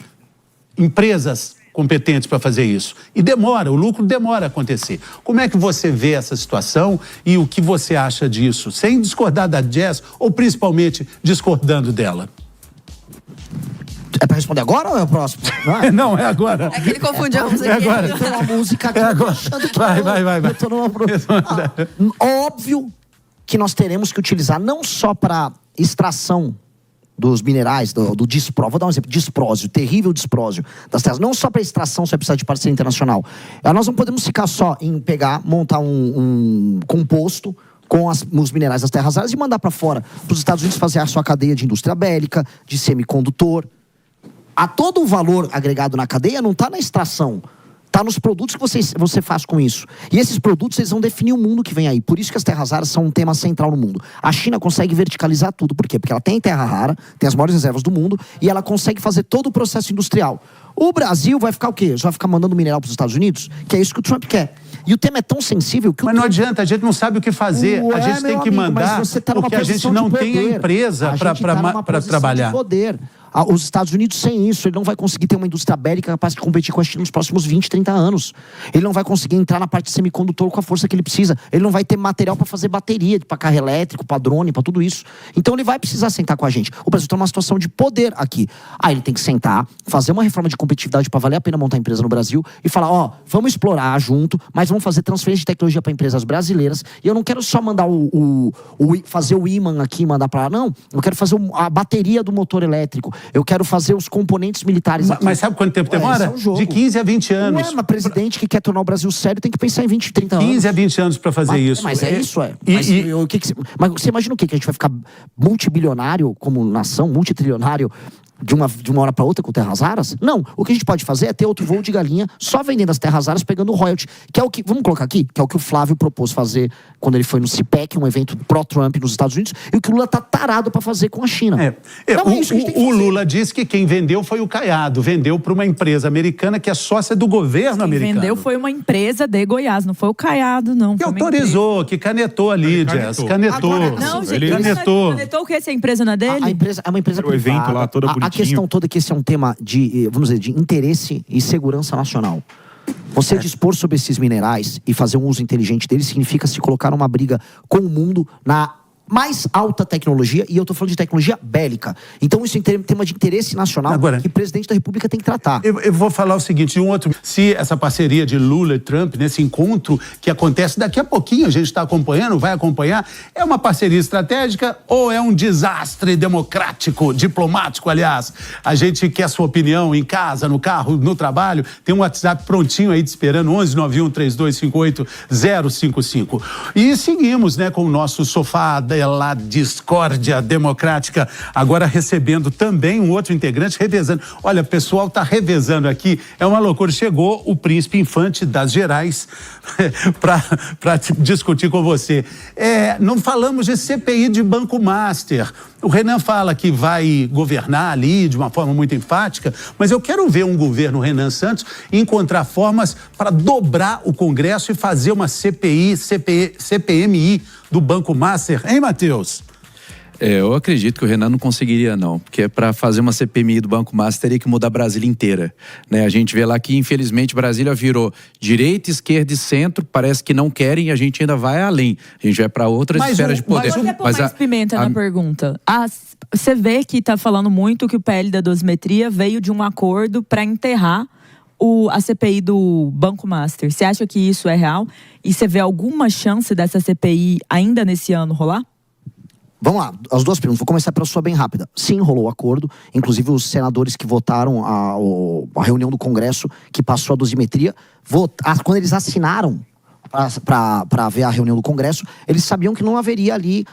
empresas competentes para fazer isso. E o lucro demora a acontecer. Como é que você vê essa situação e o que você acha disso? Sem discordar da Jazz ou principalmente discordando dela? É pra responder agora ou é o próximo? Não, é agora. É que ele confundiu a música. É agora. Tem uma música aqui. É agora. Vai. Óbvio que nós teremos que utilizar não só para extração dos minerais, do disprósio, vou dar um exemplo, disprósio, terrível disprósio das terras, não só para extração você precisa de parceria internacional. Nós não podemos ficar só em montar um composto com os minerais das terras raras e mandar para fora, para os Estados Unidos fazer a sua cadeia de indústria bélica, de semicondutor. Todo o valor agregado na cadeia não está na extração. Tá nos produtos que você faz com isso. E esses produtos, eles vão definir o mundo que vem aí. Por isso que as terras raras são um tema central no mundo. A China consegue verticalizar tudo. Por quê? Porque ela tem terra rara, tem as maiores reservas do mundo, e ela consegue fazer todo o processo industrial. O Brasil vai ficar o quê? Vai ficar mandando mineral para os Estados Unidos? Que é isso que o Trump quer. E o tema é tão sensível que... Mas não adianta, a gente não sabe o que fazer. A gente tem que mandar, porque a gente não tem a empresa para trabalhar. Poder. Os Estados Unidos, sem isso, ele não vai conseguir ter uma indústria bélica capaz de competir com a China nos próximos 20, 30 anos. Ele não vai conseguir entrar na parte de semicondutor com a força que ele precisa. Ele não vai ter material para fazer bateria, para carro elétrico, para drone, para tudo isso. Então ele vai precisar sentar com a gente. O Brasil está numa situação de poder aqui. Aí ele tem que sentar, fazer uma reforma de competitividade para valer a pena montar empresa no Brasil e falar, vamos explorar junto, mas vamos fazer transferência de tecnologia para empresas brasileiras. E eu não quero só mandar fazer o ímã aqui e mandar para lá. Não, eu quero fazer a bateria do motor elétrico. Eu quero fazer os componentes militares aqui. Mas sabe quanto tempo demora? De 15 a 20 anos. Mas presidente que quer tornar o Brasil sério tem que pensar em 20, 30 anos. 15 a 20 anos para fazer isso. Mas é isso, Mas você imagina o quê? Que a gente vai ficar multibilionário como nação, multitrilionário de uma hora para outra com terras raras? Não. O que a gente pode fazer é ter outro voo de galinha só vendendo as terras raras, pegando o royalty. Que é o que, vamos colocar aqui, que é o que o Flávio propôs fazer quando ele foi no CPEC, um evento pró-Trump nos Estados Unidos, e o que o Lula tá tarado para fazer com a China. O Lula disse que quem vendeu foi o Caiado, vendeu para uma empresa americana que é sócia do governo americano. Quem vendeu foi uma empresa de Goiás, não foi o Caiado, não. Que autorizou, que canetou ali, Jess. Canetou. Agora, não, gente, canetou o que? Essa empresa não é dele? A empresa é uma empresa privada. O evento lá, toda bonitinha. A questão toda é que esse é um tema de, vamos dizer, de interesse e segurança nacional. Você dispor sobre esses minerais e fazer um uso inteligente deles significa se colocar numa briga com o mundo na mais alta tecnologia, e eu tô falando de tecnologia bélica. Então isso é um tema de interesse nacional. Agora, que o presidente da República tem que tratar. Eu vou falar o seguinte, de um outro... Se essa parceria de Lula e Trump, nesse encontro que acontece daqui a pouquinho, a gente está acompanhando, vai acompanhar, é uma parceria estratégica ou é um desastre democrático, diplomático, aliás? A gente quer a sua opinião em casa, no carro, no trabalho. Tem um WhatsApp prontinho aí te esperando, 11913258-055. E seguimos, né, com o nosso sofá da discórdia democrática, agora recebendo também um outro integrante, revezando. Olha, o pessoal está revezando aqui, é uma loucura. Chegou o príncipe infante das Gerais para discutir com você. Não falamos de CPI de Banco Master. O Renan fala que vai governar ali de uma forma muito enfática, mas eu quero ver um governo Renan Santos encontrar formas para dobrar o Congresso e fazer uma CPMI do Banco Master, hein, Matheus? Eu acredito que o Renan não conseguiria, não. Porque para fazer uma CPMI do Banco Master teria que mudar Brasília inteira, né? A gente vê lá que, infelizmente, Brasília virou direita, esquerda e centro. Parece que não querem e a gente ainda vai além. A gente vai para outras esferas de poder. Vou até pôr mais pimenta na pergunta. Você vê que está falando muito que o PL da dosimetria veio de um acordo para enterrar a CPI do Banco Master. Você acha que isso é real? E você vê alguma chance dessa CPI ainda nesse ano rolar? Vamos lá, as duas perguntas. Vou começar pela sua bem rápida. Sim, rolou o acordo. Inclusive, os senadores que votaram a reunião do Congresso, que passou a dosimetria, quando eles assinaram para ver a reunião do Congresso, eles sabiam que não haveria ali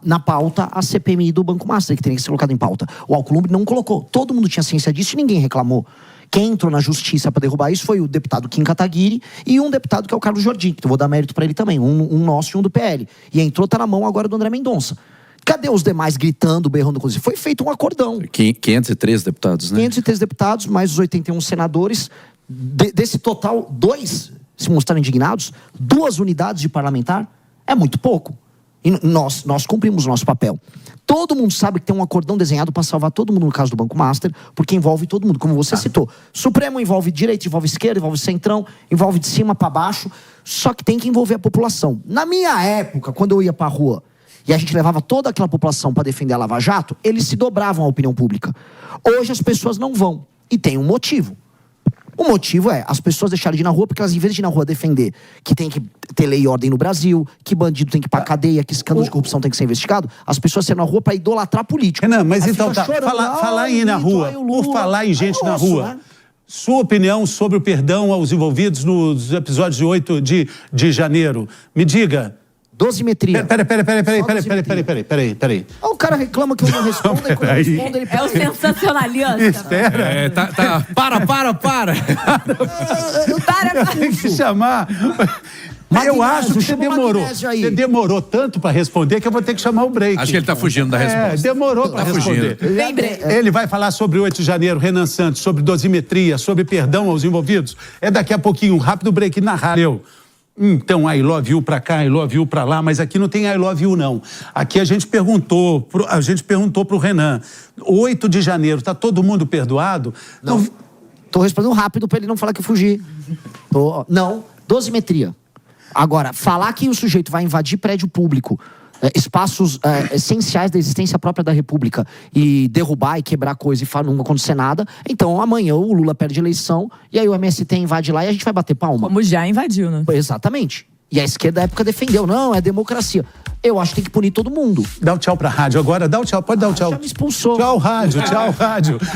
na pauta a CPMI do Banco Master, que teria que ser colocado em pauta. O Alcolumbre não colocou. Todo mundo tinha ciência disso e ninguém reclamou. Quem entrou na justiça para derrubar isso foi o deputado Kim Kataguiri e um deputado que é o Carlos Jordi, que eu vou dar mérito para ele também, um nosso e um do PL. E entrou, tá na mão agora do André Mendonça. Cadê os demais gritando, berrando? Foi feito um acordão. 503 deputados, né? 503 deputados, mais os 81 senadores. Desse total, 2 se mostraram indignados. 2 unidades de parlamentar. É muito pouco. E nós cumprimos o nosso papel. Todo mundo sabe que tem um acordão desenhado para salvar todo mundo no caso do Banco Master, porque envolve todo mundo, como você citou. Supremo envolve direita, envolve esquerda, envolve centrão, envolve de cima para baixo, só que tem que envolver a população. Na minha época, quando eu ia para a rua e a gente levava toda aquela população para defender a Lava Jato, eles se dobravam à opinião pública. Hoje as pessoas não vão, e tem um motivo. O motivo é as pessoas deixarem de ir na rua porque elas, em vez de ir na rua defender que tem que ter lei e ordem no Brasil, que bandido tem que ir pra cadeia, que escândalo de corrupção tem que ser investigado, as pessoas saem na rua pra idolatrar político. Renan, mas aí então falar em ir na rua, por falar em gente na rua, né? Sua opinião sobre o perdão aos envolvidos nos episódios de 8 de janeiro. Me diga, Dosimetria. Peraí. O cara reclama que eu não respondo, e quando eu respondo, ele... É o sensacionalista. Espera. Para. Tem que chamar... Eu acho que você demorou tanto para responder que eu vou ter que chamar o break. Acho que ele tá fugindo da resposta. Demorou para responder. Ele vai falar sobre o 8 de janeiro, Renan Santos, sobre dosimetria, sobre perdão aos envolvidos. É daqui a pouquinho, um rápido break na rádio. Então, I love you pra cá, I love you pra lá, mas aqui não tem I love you, não. Aqui a gente perguntou pro Renan, 8 de janeiro, tá todo mundo perdoado? Não. Tô respondendo rápido pra ele não falar que eu fugi. Não, dosimetria. Agora, falar que o sujeito vai invadir prédio público, espaços essenciais da existência própria da República, e derrubar e quebrar coisa e não acontecer nada, então amanhã o Lula perde a eleição e aí o MST invade lá e a gente vai bater palma. Como já invadiu, né? Exatamente. E a esquerda da época defendeu, não, é democracia. Eu acho que tem que punir todo mundo. Dá o tchau pra rádio agora, dá o tchau, pode dar o tchau. Já me expulsou. Tchau, rádio.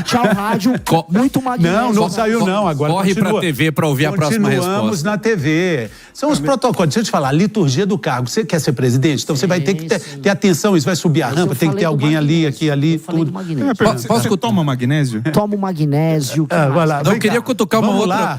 Tchau, rádio. Muito magnésio. Não saiu não, agora corre pra TV pra ouvir a próxima resposta. Continuamos na TV. São os protocolos. Deixa eu te falar, liturgia do cargo. Você quer ser presidente? Então você vai ter que ter atenção, isso vai subir a rampa, tem que ter alguém ali, aqui, ali, tudo. Posso que eu tomo magnésio? Tomo magnésio. Vai lá. Eu queria cutucar uma outra...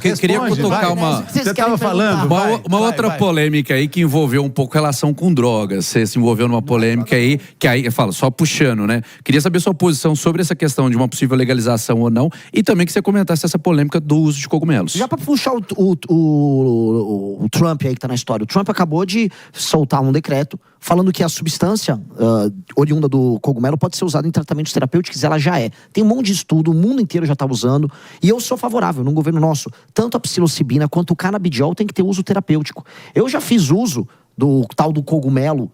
Você tava falando. Uma outra polêmica aí que envolveu um pouco relação com drogas. Você se envolveu numa polêmica aí, que aí, eu falo, só puxando, né? Queria saber sua posição sobre essa questão de uma possível legalização ou não, e também que você comentasse essa polêmica do uso de cogumelos. Já pra puxar o Trump aí que tá na história. O Trump acabou de soltar um decreto falando que a substância oriunda do cogumelo pode ser usada em tratamentos terapêuticos, ela já é. Tem um monte de estudo, o mundo inteiro já tá usando, e eu sou favorável, no governo nosso, tanto a psilocibina quanto o canabidiol tem que ter uso terapêutico. Eu já fiz uso do tal do cogumelo,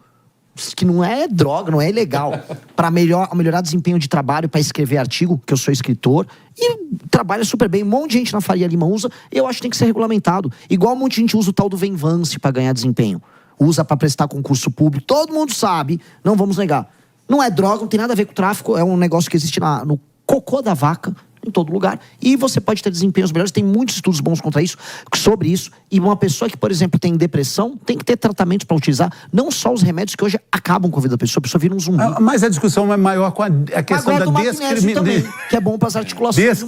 que não é droga, não é ilegal, para melhorar desempenho de trabalho, para escrever artigo, que eu sou escritor, e trabalha super bem. Um monte de gente na Faria Lima usa, eu acho que tem que ser regulamentado. Igual um monte de gente usa o tal do Venvance para ganhar desempenho. Usa para prestar concurso público, todo mundo sabe, não vamos negar. Não é droga, não tem nada a ver com tráfico, é um negócio que existe no cocô da vaca, em todo lugar, e você pode ter desempenhos melhores, tem muitos estudos bons sobre isso, e uma pessoa que, por exemplo, tem depressão, tem que ter tratamentos para utilizar, não só os remédios que hoje acabam com a vida da pessoa, a pessoa vira um zumbi. Mas a discussão é maior com a questão da descriminalização, que é bom para as articulações.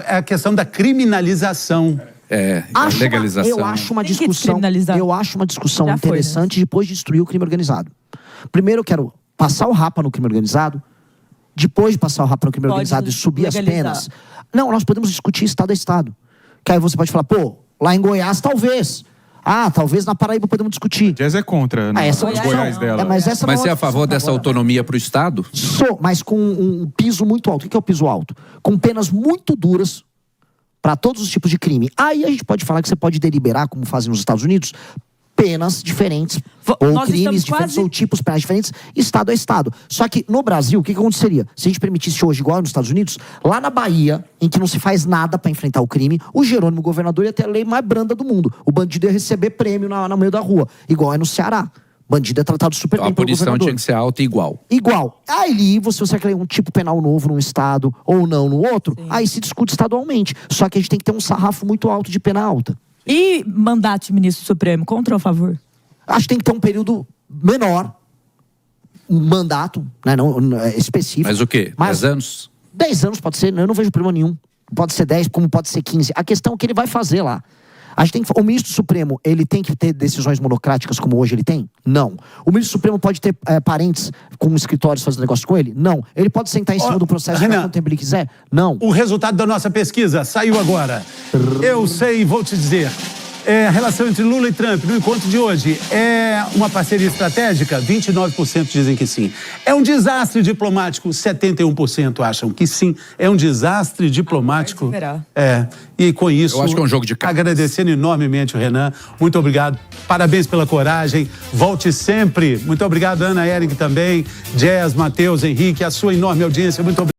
A questão da criminalização. Legalização. Eu acho uma discussão interessante depois de destruir o crime organizado. Primeiro eu quero passar o rapa no crime organizado. Depois de passar o rapa no crime organizado e subir as penas. Não, nós podemos discutir estado a estado. Que aí você pode falar, lá em Goiás talvez. Talvez na Paraíba podemos discutir. Jazz é contra, né? Essa os Goiás dela. Mas você é a favor dessa autonomia pro Estado? Sou, mas com um piso muito alto. O que é o piso alto? Com penas muito duras para todos os tipos de crime. Aí a gente pode falar que você pode deliberar, como fazem nos Estados Unidos, penas diferentes, ou crimes diferentes, ou tipos penais diferentes, estado a estado. Só que no Brasil, o que aconteceria? Se a gente permitisse hoje, igual nos Estados Unidos, lá na Bahia, em que não se faz nada para enfrentar o crime, o Jerônimo governador ia ter a lei mais branda do mundo. O bandido ia receber prêmio no meio da rua, igual é no Ceará. Bandido é tratado super bem pelo governador. A punição tinha que ser alta e igual. Igual. Aí, se você quer um tipo penal novo num estado ou não no outro, aí se discute estadualmente. Só que a gente tem que ter um sarrafo muito alto de pena alta. E mandato de ministro supremo, contra ou a favor? Acho que tem que ter um período menor, um mandato, né, não específico. Mas o quê? 10 anos? 10 anos pode ser, eu não vejo problema nenhum. Pode ser 10, como pode ser 15. A questão é que ele vai fazer lá. A gente tem que, o ministro Supremo, ele tem que ter decisões monocráticas como hoje ele tem? Não. O ministro Supremo pode ter parentes com escritórios fazendo negócio com ele? Não. Ele pode sentar em cima do processo quanto tempo ele quiser? Não. O resultado da nossa pesquisa saiu agora. Eu sei, vou te dizer. A relação entre Lula e Trump no encontro de hoje é uma parceria estratégica? 29% dizem que sim. É um desastre diplomático? 71% acham que sim. É um desastre diplomático. E com isso, eu acho que é um jogo de cartas. Agradecendo enormemente o Renan. Muito obrigado. Parabéns pela coragem. Volte sempre. Muito obrigado, Ana Ering também. Jazz, Matheus, Henrique, a sua enorme audiência. Muito obrigado.